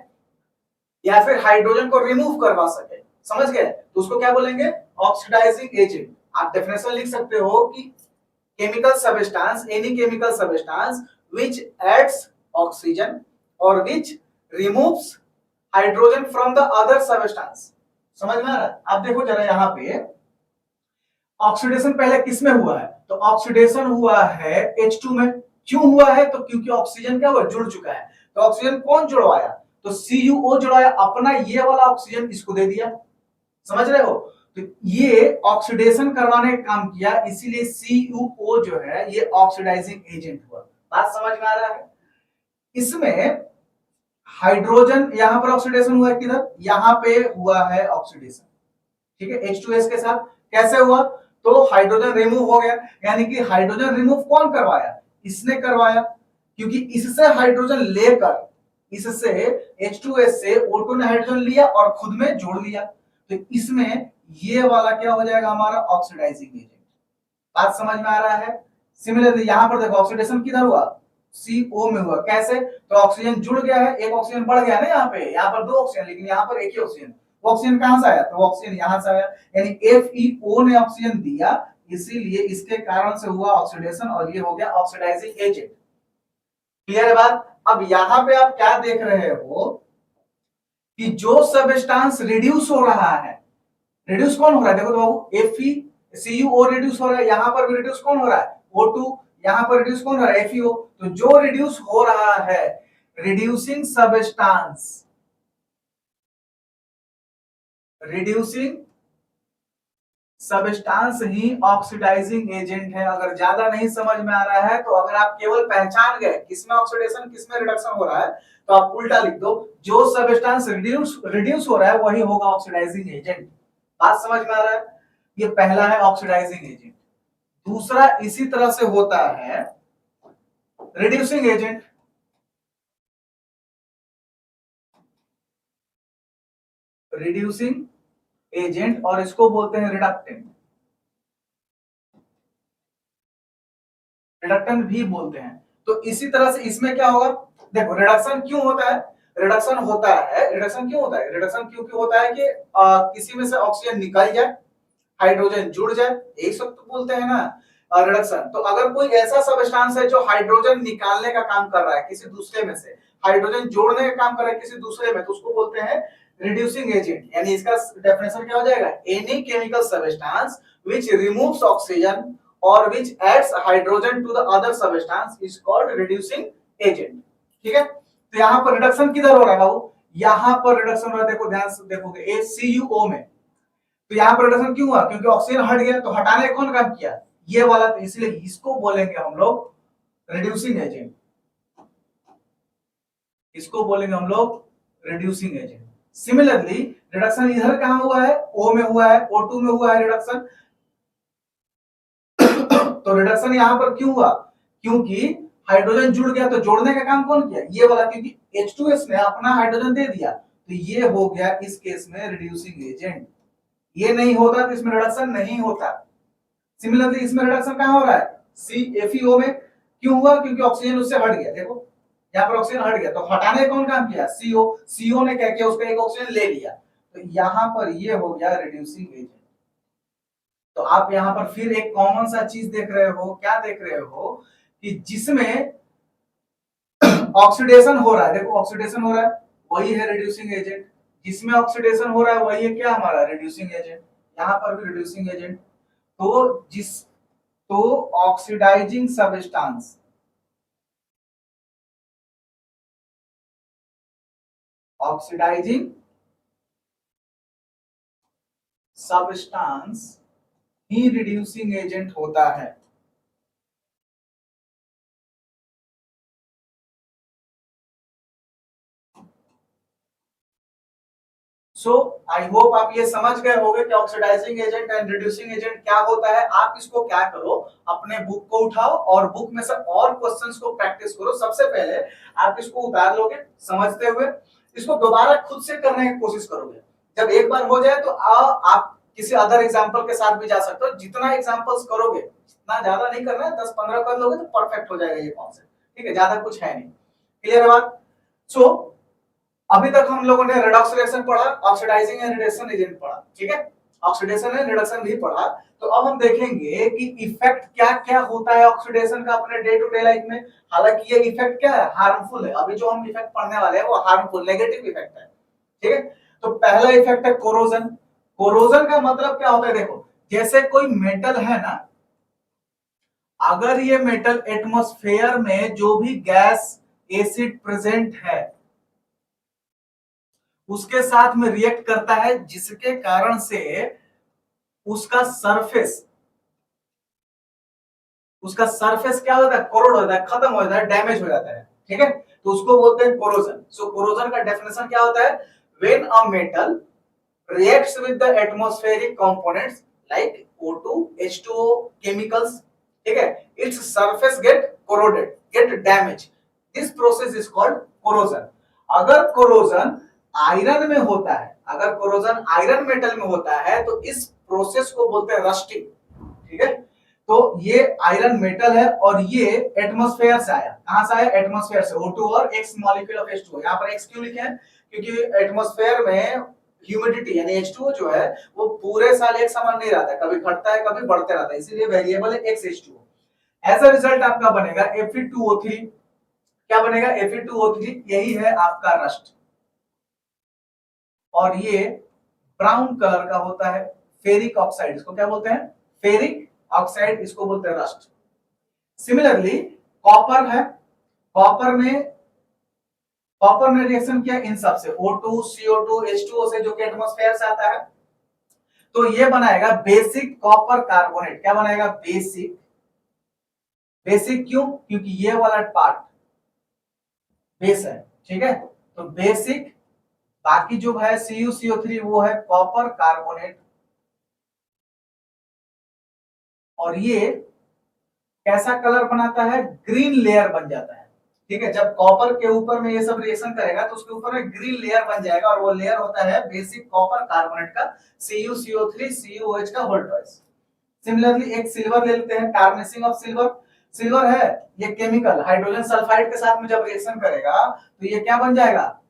या फिर हाइड्रोजन को रिमूव करवा सके। समझ गए। तो उसको क्या बोलेंगे, ऑक्सीडाइजिंग एजेंट। आप डेफिनेशन लिख सकते हो कि chemical substance, any chemical substance which adds oxygen or which removes hydrogen from the other substance। समझ में आ रहा है? आप देखो जरा यहाँ पे ऑक्सीडेशन पहले किस में हुआ है, तो ऑक्सीडेशन हुआ है H2 में। क्यों हुआ है, तो क्योंकि ऑक्सीजन क्या हुआ, जुड़ चुका है। तो ऑक्सीजन कौन जुड़वाया, तो CuO जुड़वाया, अपना ये वाला ऑक्सीजन इसको दे दिया। समझ रहे हो, तो ये ऑक्सीडेशन करवाने का काम किया, इसीलिए CuO जो है ये ऑक्सीडाइजिंग एजेंट हुआ। बात समझ में आ रहा है? इसमें हाइड्रोजन यहां पर ऑक्सीडेशन हुआ है, किधर, यहां पे हुआ है ऑक्सीडेशन, ठीक है, H2S के साथ। कैसे हुआ, तो हाइड्रोजन रिमूव हो गया, यानी कि हाइड्रोजन रिमूव कौन करवाया, इसने करवाया, क्योंकि इससे हाइड्रोजन लेकर, इससे H2S से O2 ने हाइड्रोजन लिया और खुद में जोड़ लिया, तो इसमें ये वाला क्या हो जाएगा हमारा ऑक्सीडाइजिंग एजेंट। बात समझ में आ रहा है? सिमिलरली यहां पर देखो ऑक्सीडेशन किधर हुआ, CO में हुआ। कैसे, तो ऑक्सीजन जुड़ गया है, एक ऑक्सीजन बढ़ गया ना, यहाँ पर दो ऑक्सीजन, लेकिन यहाँ पर एक ही ऑक्सीजन। वो ऑक्सीजन कहां से आया, तो ऑक्सीजन यहां से आया, यानी FeO ने ऑक्सीजन दिया, इसीलिए इसके कारण से हुआ ऑक्सीडेशन, और ये हो गया ऑक्सीडाइजिंग एजेंट। क्लियर है बात? अब यहां पे आप क्या देख रहे हो कि जो सबस्टांस रिड्यूस हो रहा है, रिड्यूस कौन हो रहा है, देखो तो बाबू CuO रिड्यूस हो रहा है, यहां पर भी रिड्यूस कौन हो रहा है, O2, यहां पर रिड्यूस कौन हो रहा है, FeO। तो जो रिड्यूस हो रहा है, रिड्यूसिंग सबस्टांस ही ऑक्सीडाइजिंग एजेंट है। अगर ज्यादा नहीं समझ में आ रहा है, तो अगर आप केवल पहचान गए किसमें ऑक्सीडेशन किसमें रिडक्शन हो रहा है, तो आप उल्टा लिख दो, जो सबस्टांस रिड्यूस हो रहा है वही होगा ऑक्सीडाइजिंग एजेंट। बात समझ में आ रहा है? ये पहला है ऑक्सीडाइजिंग एजेंट। दूसरा इसी तरह से होता है रिड्यूसिंग एजेंट। रिड्यूसिंग एजेंट, और इसको बोलते हैं रिडक्टेंट। रिडक्टेंट भी बोलते हैं। तो इसी तरह से इसमें क्या होगा, देखो रिडक्शन क्यों होता है, रिडक्शन क्योंकि होता है कि किसी में से ऑक्सीजन निकल जाए, हाइड्रोजन जुड़ जाए, एक सब तो बोलते हैं ना रिडक्शन। तो अगर कोई ऐसा सबस्टांस है जो हाइड्रोजन निकालने का काम कर रहा है किसी दूसरे में से, हाइड्रोजन जोड़ने का काम कर रहा है किसी दूसरे में, तो उसको बोलते हैं रिड्यूसिंग एजेंट। यानी इसका डेफिनेशन क्या हो जाएगा, any chemical substance which removes oxygen और which adds hydrogen to the other substance is called reducing agent। ठीक है, तो यहां पर रिडक्शन किधर हो रहा है बाबू, यहां पर रिडक्शन हो रहा है, देखो ध्यान से देखोगे CuO में। तो यहां पर रिडक्शन क्यों हुआ, क्योंकि ऑक्सीजन हट गया, तो हटाने का कौन काम किया, ये वाला, तो इसलिए इसको बोलेंगे हम लोग रिड्यूसिंग एजेंट। इसको बोलेंगे हम लोग रिड्यूसिंग एजेंट। सिमिलरली रिडक्शन इधर कहां हुआ है, O में हुआ है, O2 में हुआ है रिडक्शन। तो रिडक्शन यहां पर क्यों हुआ, क्योंकि हाइड्रोजन जुड़ गया, तो जोड़ने का काम कौन किया, ये वाला, क्योंकि H2S ने अपना हाइड्रोजन दे दिया, तो ये हो गया इस केस में रिड्यूसिंग एजेंट। ये नहीं होता तो इसमें रिडक्शन नहीं होता। सिमिलरली इसमें रिडक्शन कहां हो रहा है, FeO में। क्यों हुआ, क्योंकि ऑक्सीजन उससे हट गया, देखो यहां पर ऑक्सीजन हट गया, तो हटाने कौन काम किया, CO ने क्या किया, उसका एक ऑक्सीजन ले लिया, तो यहां पर ये हो गया रिड्यूसिंग एजेंट। तो आप यहां पर फिर एक कॉमन सा चीज देख रहे हो, क्या देख रहे हो, कि जिसमें ऑक्सीडेशन हो रहा है, देखो ऑक्सीडेशन हो रहा है वही है रिड्यूसिंग एजेंट, जिसमें ऑक्सीडेशन हो रहा है वही है क्या हमारा रिड्यूसिंग एजेंट, यहां पर भी रिड्यूसिंग एजेंट। तो ऑक्सीडाइजिंग सबस्टांस ही रिड्यूसिंग एजेंट होता है। सो आई होप आप ये समझ गए होंगे कि oxidising agent and reducing agent क्या होता है। आप इसको क्या करो, अपने बुक को उठाओ और बुक में से और क्वेश्चंस को प्रैक्टिस करो। सबसे पहले आप इसको उतार लोगे समझते हुए, इसको दोबारा खुद से करने की कोशिश करोगे। जब एक बार हो जाए तो आप किसी अदर एग्जाम्पल के साथ भी जा सकते हो। जितना एग्जाम्पल्स करोगे, जितना ज्यादा नहीं करना है, 10-15 कर लोगे तो परफेक्ट हो जाएगा ये कॉन्सेप्ट। ठीक है, ज्यादा कुछ है नहीं। क्लियर है बात? सो अभी तक हम लोगों ने रेडॉक्स रिएक्शन पढ़ा, ऑक्सीडाइजिंग एंड रिडक्शन एजेंट पढ़ा, ठीक है, ऑक्सीडेशन एंड रिडक्शन भी पढ़ा। तो अब हम देखेंगे कि इफेक्ट क्या क्या होता है ऑक्सीडेशन का अपने डे टू डे लाइफ में। हालांकि ये इफेक्ट क्या है, हार्मफुल है। अभी जो हम इफेक्ट पढ़ने वाले हैं वो हार्मफुल नेगेटिव इफेक्ट है। ठीक है, तो पहला इफेक्ट है कोरोजन। कोरोजन का मतलब क्या होता है, देखो जैसे कोई मेटल है ना, अगर ये मेटल एटमॉस्फेयर में जो भी गैस एसिड प्रेजेंट है उसके साथ में रिएक्ट करता है, जिसके कारण से उसका सरफेस क्या होता है, कोरोड होता है, खत्म हो जाता है, डैमेज हो जाता है, ठीक है, तो उसको बोलते हैं कोरोजन। सो कोरोजन का डेफिनेशन क्या होता है, when a metal reacts with the atmospheric components like O2, H2O chemicals, ठीक है, its surface get corroded, get damaged, this process is called corrosion। अगर कोरोजन आयरन में होता है, अगर कोरोजन आयरन मेटल में होता है तो इस प्रोसेस को बोलते हैं रस्टिंग, ठीक है। तो ये आयरन मेटल है और ये एटमॉस्फेयर से आया, कहां से आया, एटमॉस्फेयर से, O2 और X मॉलिक्यूल ऑफ H2O, यहां पर X क्यों लिखे हैं, क्योंकि एटमॉस्फेयर में ह्यूमिडिटी यानी H2O जो है वो पूरे साल एक समान नहीं रहता है, कभी घटता है कभी बढ़ते रहता है, इसीलिए वेरिएबल है X H2O। As a result आपका बनेगा Fe2O3, क्या बनेगा, Fe2O3, यही है आपका रस्ट, और ये ब्राउन कलर का होता है, फेरिक ऑक्साइड, इसको क्या बोलते हैं, फेरिक ऑक्साइड, इसको बोलते हैं रस्ट। सिमिलरली कॉपर है, कॉपर ने रिएक्शन किया इन सब से, O2, CO2, H2O से, जो कि एटमॉस्फेयर से आता है, तो ये बनाएगा बेसिक कॉपर कार्बोनेट, क्या बनाएगा, बेसिक, बेसिक क्यों, क्योंकि ये वाला पार्ट बेस है, ठीक है, तो बेसिक, बाकी जो है CuCO3 वो है कॉपर कार्बोनेट, और ये कैसा कलर बनाता है, ग्रीन लेयर बन जाता है, ठीक है, जब कॉपर के ऊपर में ये सब रिएक्शन करेगा तो उसके ऊपर में ग्रीन लेयर बन जाएगा, और वो लेयर होता है बेसिक कॉपर कार्बोनेट का CuCO3 CuOH का होल ट्वाइस। सिमिलरली एक सिल्वर ले लेते हैं, टार्निशिंग ऑफ सिल्वर, सिल्वर है ये केमिकल हाइड्रोजन सल्फाइड के साथ में जब रिएक्शन करेगा तो ये क्या बन जाएगा,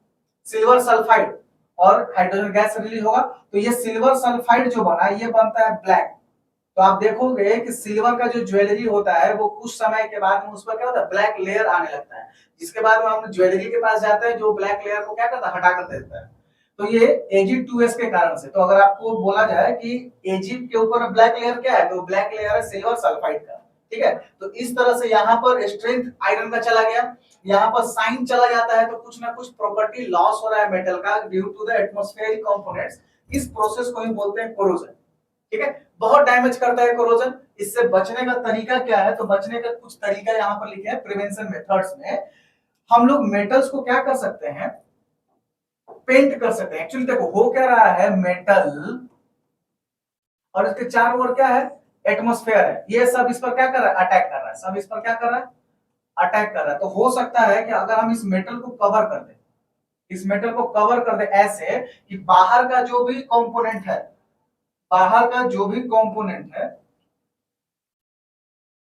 सिल्वर सल्फाइड, और हाइड्रोजन गैस रिलीज होगा, तो ये सिल्वर सल्फाइड जो बना ये बनता है ब्लैक। तो आप देखोगे कि सिल्वर का जो ज्वेलरी होता है वो कुछ समय के बाद में उस पर क्या होता है, ब्लैक लेयर आने लगता है, जिसके बाद में हम ज्वेलरी के पास जाते हैं, जो ब्लैक लेयर को क्या करता है, हटा कर देता है। तो ये Ag2S के कारण से, तो अगर आपको बोला जाए कि Ag के ऊपर ब्लैक लेयर क्या है, तो ब्लैक लेयर है सिल्वर सल्फाइड का, ठीक है। तो इस तरह से यहाँ पर स्ट्रेंथ आयरन का चला गया, यहाँ पर साइन चला जाता है, तो कुछ ना कुछ प्रॉपर्टी लॉस हो रहा है मेटल का due to the atmospheric components, इस प्रोसेस को हम बोलते हैं कोरोजन, ठीक है। बहुत डैमेज करता है कोरोजन। इससे बचने का तरीका क्या है, तो बचने का कुछ तरीका यहाँ पर लिखे हैं प्रिवेंशन मेथड्स में। हम लोग मेटल्स को क्या कर सकते हैं, पेंट कर सकते हैं। एक्चुअली देखो हो क्या रहा है, मेटल और इसके चारों ओर क्या है, एटमॉस्फेयर है, ये सब इस पर क्या कर रहा है, अटैक कर रहा है, सब इस पर क्या कर रहा है, अटैक कर रहा है। तो हो सकता है कि अगर हम इस मेटल को कवर कर दें, इस मेटल को कवर कर दे ऐसे कि बाहर का जो भी कंपोनेंट है, बाहर का जो भी कंपोनेंट है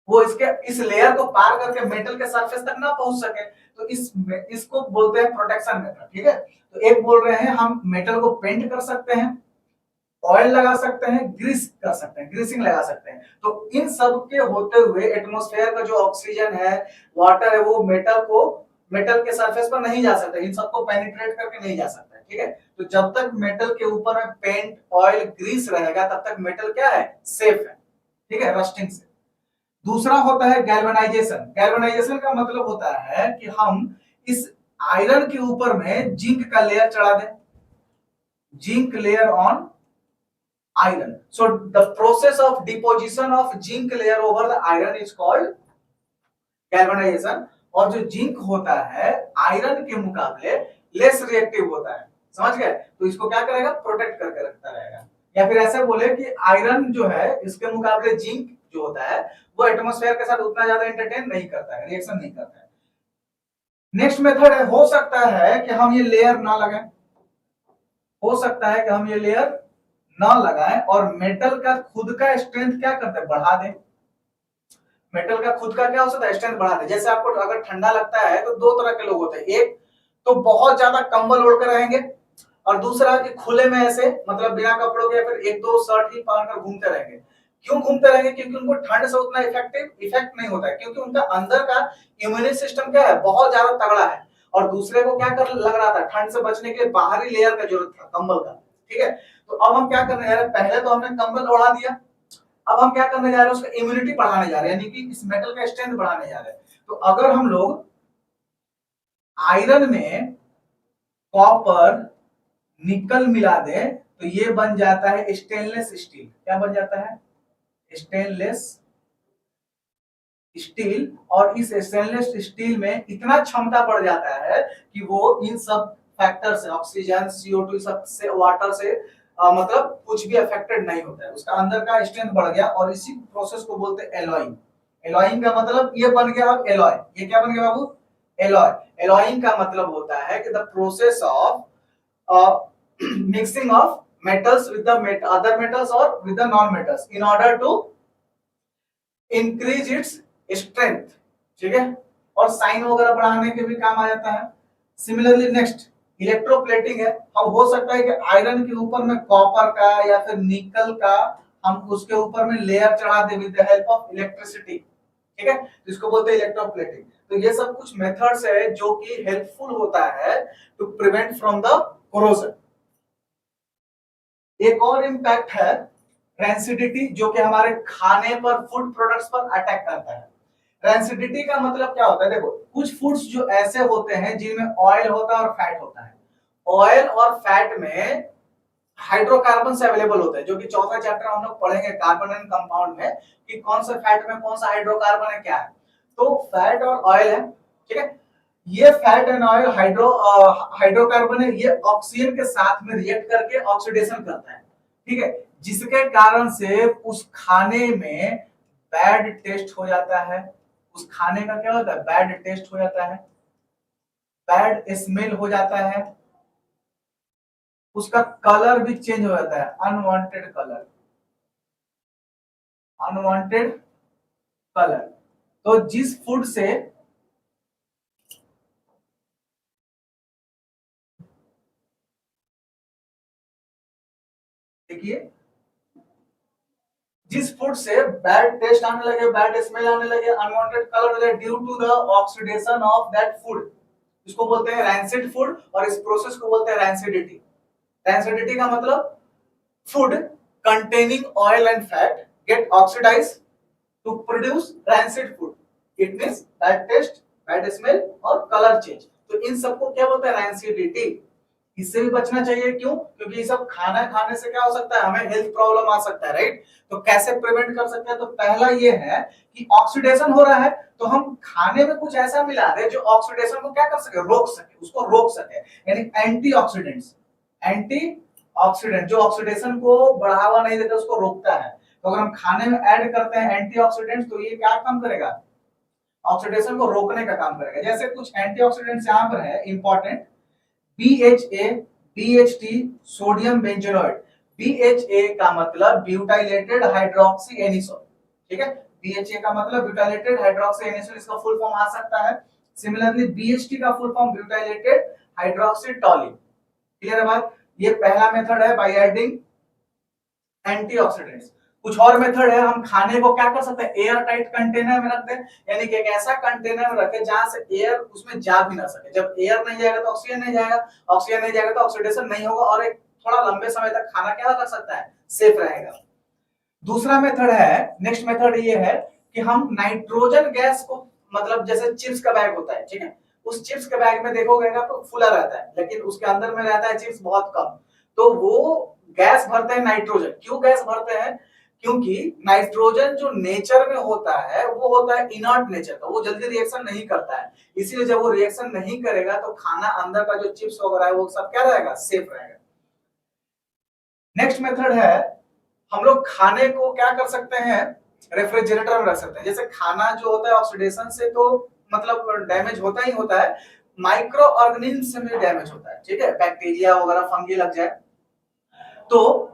वो इस लेयर को पार करके मेटल के सरफेस तक ना पहुंच सके, तो इसको बोलते हैं प्रोटेक्शन मेथड, ठीक है। तो एक बोल रहे हैं हम मेटल को पेंट कर सकते हैं, ऑयल लगा सकते हैं, ग्रीस कर सकते हैं, ग्रीसिंग लगा सकते हैं। तो इन सब के होते हुए एटमॉस्फेयर का जो ऑक्सीजन है, वाटर है, वो मेटल के सरफेस पर नहीं जा सकता, इन सबको पेनिट्रेट करके नहीं जा सकता, ठीक है। तो जब तक मेटल के ऊपर में पेंट, ऑयल, ग्रीस रहेगा तब तक मेटल क्या है, सेफ है, ठीक है, रस्टिंग से। दूसरा होता है गैल्वेनाइजेशन। गैल्वेनाइजेशन का मतलब होता है कि हम इस आयरन के ऊपर में जिंक का लेयर चढ़ा दें, zinc layer on iron. So the process of deposition of zinc layer over the iron is called galvanization। और जो जिंक होता है आयरन के मुकाबले लेस रिएक्टिव होता है, समझ गए, तो इसको क्या करेगा, प्रोटेक्ट करके रखता रहेगा। या फिर ऐसे बोले कि आयरन जो है इसके मुकाबले जिंक जो होता है वो एटमॉस्फेयर के साथ उतना ज्यादा एंटरटेन नहीं करता है, रिएक्शन नहीं करता है। नेक्स्ट मेथड है, हो सकता है कि हम ये लेयर ना लगाएं, हो सकता है कि हम ये लेयर ना लगाएं और मेटल का खुद का स्ट्रेंथ क्या करते हैं, बढ़ा दें। मेटल का खुद का क्या हो सकता है, स्ट्रेंथ बढ़ा दें। जैसे आपको अगर ठंडा लगता है तो दो तरह के लोग होते हैं, एक तो बहुत ज्यादा कंबल ओढ़ कर रहेंगे, और दूसरा कि खुले में ऐसे मतलब बिना कपड़ों के या फिर एक दो शर्ट ही पहनकर घूमते रहेंगे। क्यों घूमते रहेंगे, क्योंकि उनको ठंड से उतना इफेक्ट नहीं होता है, क्योंकि उनका अंदर का इम्यूनिटी सिस्टम क्या है, बहुत ज्यादा तगड़ा है। और दूसरे को क्या कर लग रहा था, ठंड से बचने के लिए बाहरी लेयर का जरूरत था, कंबल का, ठीक है। तो अब हम क्या करने जा रहे हैं, पहले तो हमने कंबल उड़ा दिया, अब हम क्या करने जा रहे हैं, उसका इम्यूनिटी बढ़ाने जा रहे हैं, यानी कि इस मेटल का स्ट्रेंथ बढ़ाने जा रहे हैं। तो अगर हम लोग आयरन में कॉपर निकल मिला दें तो ये बन जाता है स्टेनलेस स्टील। क्या बन जाता है, स्टेनलेस स्टील। और इस स्टेनलेस स्टील में इतना क्षमता बढ़ जाता है कि वो इन सब फैक्टर से, ऑक्सीजन, CO2 सब से, वाटर से मतलब कुछ भी अफेक्टेड नहीं होता है, उसका अंदर का स्ट्रेंथ बढ़ गया। और इसी प्रोसेस को बोलते हैं एलॉइंग। एलॉइंग का मतलब ये बन गया अब एलॉय। ये क्या बन गया बाबू, एलॉय। एलॉइंग का मतलब होता है कि the process of mixing of metals with the other metals or with the non metals in order to increase its strength, ठीक है। और साइन वगैरह बढ़ाने के भी काम आ जाता है। सिमिलरली नेक्स्ट इलेक्ट्रोप्लेटिंग है। अब हो सकता है कि आयरन के ऊपर में कॉपर का या फिर निकल का हम उसके ऊपर में लेयर चढ़ा दे with the help of electricity, ठीक है, तो इसको बोलते हैं इलेक्ट्रोप्लेटिंग। तो ये सब कुछ मेथड्स है जो कि हेल्पफुल होता है to prevent from the corrosion. एक और इंपैक्ट है रेंसिडिटी, जो कि हमारे खाने पर, फूड प्रोडक्ट्स पर अटैक करता है। रेंसिडिटी का मतलब क्या होता है, देखो कुछ फूड्स जो ऐसे होते हैं जिनमें ऑयल होता है और फैट होता है। ऑयल और फैट में हाइड्रोकार्बन अवेलेबल होते हैं, जो कि चौथा चैप्टर हम लोग पढ़ेंगे कार्बन एंड कंपाउंड में, कि कौन सा फैट में कौन सा हाइड्रोकार्बन है, क्या है। तो फैट और ऑयल है, ठीक है। ये फैट एंड ऑयल हाइड्रोकार्बन है, ये ऑक्सीजन के साथ में रिएक्ट करके ऑक्सीडेशन करता है, ठीक है, जिसके कारण से उस खाने में बैड टेस्ट हो जाता है। उस खाने का क्या होता है, बैड टेस्ट हो जाता है, बैड स्मेल हो जाता है, उसका कलर भी चेंज हो जाता है, अनवांटेड कलर, अनवांटेड कलर। तो जिस फूड से देखिए, जिस फूड से बैड टेस्ट आने लगे, बैड स्मेल आने लगे, अनवांटेड कलर हो जाए due to the oxidation of that food, इसको बोलते हैं रैंसिड फूड। और इस प्रोसेस को बोलते हैं रैंसिडिटी। रैंसिडिटी का मतलब food containing oil and fat get oxidized to produce rancid food. It means bad taste, bad smell और color change. तो इन सबको क्या बोलते हैं, रैंसिडिटी। इससे भी बचना चाहिए, क्यों, क्योंकि ये सब खाना खाने से क्या हो सकता है, हमें हेल्थ प्रॉब्लम आ सकता है, राइट। तो कैसे प्रिवेंट कर सकते हैं, तो पहला ये है कि ऑक्सीडेशन हो रहा है तो हम खाने में कुछ ऐसा मिला दें जो ऑक्सीडेशन को क्या कर सके, रोक सके, उसको रोक सके, यानी एंटीऑक्सीडेंट्स। एंटीऑक्सीडेंट जो ऑक्सीडेशन को बढ़ावा नहीं देता, उसको रोकता है। तो अगर हम खाने में ऐड करते हैं एंटीऑक्सीडेंट्स, तो ये क्या काम करेगा, ऑक्सीडेशन को रोकने का काम करेगा। जैसे कुछ एंटीऑक्सीडेंट्स यहाँ पर है important, BHA, BHT, sodium benzoate. BHA का मतलब ब्यूटाइलेटेड हाइड्रोक्सी एनिसोल, ठीक है। BHA का मतलब ब्यूटाइलेटेड हाइड्रोक्सी एनिसोल, इसका फुल फॉर्म आ सकता है। सिमिलरली BHT का full form butylated hydroxy टॉलिन। Clear है बात। ये पहला मेथड है बाय एडिंग एंटीऑक्सीडेंट्स। कुछ और मेथड है, हम खाने को क्या कर सकते हैं, एयर टाइट कंटेनर में रख दें, यानी कि एक ऐसा कंटेनर में रखें जहां से एयर उसमें जा भी ना सके। जब एयर नहीं जाएगा तो ऑक्सीजन नहीं जाएगा, ऑक्सीजन नहीं जाएगा तो ऑक्सीडेशन नहीं होगा, और एक थोड़ा लंबे समय तक खाना क्या रख सकता है, सेफ रहेगा। दूसरा मेथड है, नेक्स्ट मेथड ये है कि हम नाइट्रोजन गैस को, मतलब जैसे चिप्स का बैग होता है, ठीक है, उस चिप्स के बैग में देखोगे तो फुला रहता है, लेकिन उसके अंदर में रहता है चिप्स बहुत कम। तो वो गैस भरते हैं नाइट्रोजन। क्यों गैस भरते हैं, क्योंकि नाइट्रोजन जो नेचर में होता है वो होता है इनर्ट नेचर का, वो जल्दी रिएक्शन नहीं करता है। इसीलिए जब वो रिएक्शन नहीं करेगा तो खाना अंदर का जो चिप्स वगैरह है वो सब क्या रहेगा, सेफ रहेगा। नेक्स्ट मेथड है, हम लोग खाने को क्या कर सकते हैं, रेफ्रिजरेटर में रख सकते हैं। जैसे खाना जो होता है ऑक्सीडेशन से तो मतलब डैमेज होता ही होता है, माइक्रो ऑर्गेनिज्म से भी डैमेज होता है, ठीक है, बैक्टीरिया वगैरह फंगी लग जाए तो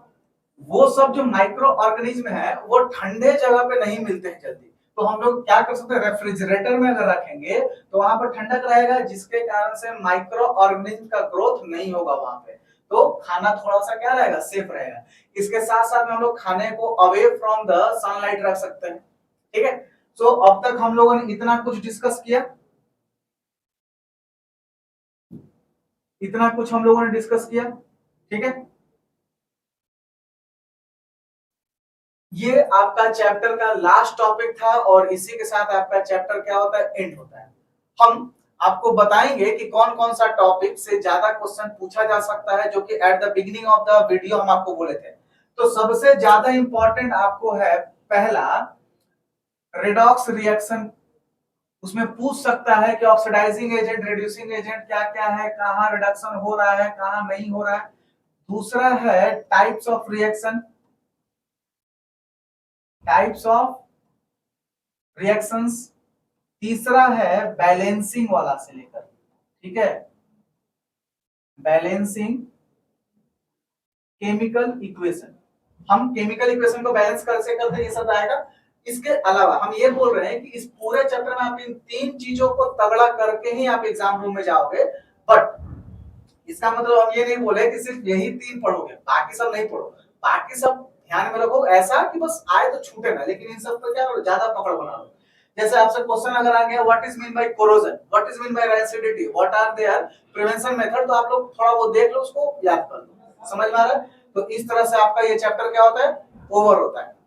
वो सब जो माइक्रो ऑर्गेनिज्म है वो ठंडे जगह पे नहीं मिलते हैं जल्दी। तो हम लोग क्या कर सकते हैं, रेफ्रिजरेटर में अगर रखेंगे तो वहां पर ठंडक रहेगा, जिसके कारण से माइक्रो ऑर्गेनिज्म का ग्रोथ नहीं होगा वहां पे, तो खाना थोड़ा सा क्या रहेगा, सेफ रहेगा। इसके साथ साथ में हम लोग खाने को अवे फ्रॉम द सनलाइट रख सकते हैं, ठीक है। सो अब तक हम लोगों ने इतना कुछ डिस्कस किया, इतना कुछ हम लोगों ने डिस्कस किया, ठीक है। ये आपका चैप्टर का लास्ट टॉपिक था और इसी के साथ आपका चैप्टर क्या होता है, एंड होता है। हम आपको बताएंगे कि कौन कौन सा टॉपिक से ज्यादा क्वेश्चन पूछा जा सकता है, जो कि at the beginning of the video हम आपको बोले थे। तो सबसे ज्यादा इंपॉर्टेंट आपको है पहला रेडॉक्स रिएक्शन, उसमें पूछ सकता है कि ऑक्सीडाइजिंग एजेंट, रिड्यूसिंग एजेंट क्या क्या है, कहां रिडक्शन हो रहा है, कहां नहीं हो रहा है। दूसरा है types of reaction, types of reactions. तीसरा है बैलेंसिंग वाला से लेकर, ठीक है, बैलेंसिंग केमिकल इक्वेशन। हम केमिकल इक्वेशन को बैलेंस कैसे करते हैं ये सब आएगा। इसके अलावा हम ये बोल रहे हैं कि इस पूरे चैप्टर में आप इन तीन चीजों को तगड़ा करके ही आप एग्जाम रूम में जाओगे, बट इसका मतलब हम ये नहीं बोले कि सिर्फ यही तीन पढ़ोगे, बाकी सब नहीं पढ़ो। बाकी सब ध्यान में रखो, ऐसा कि बस आए तो छूटे ना, लेकिन इन सब पर क्या करो, ज्यादा पकड़ बना लो। जैसे आपसे क्वेश्चन अगर आ गया what is mean by corrosion, what is mean by rancidity, what are their prevention method, तो आप लोग थोड़ा वो देख लो, उसको याद कर लो। समझ में आ रहा है? तो इस तरह से आपका ये चैप्टर क्या होता है, ओवर होता है।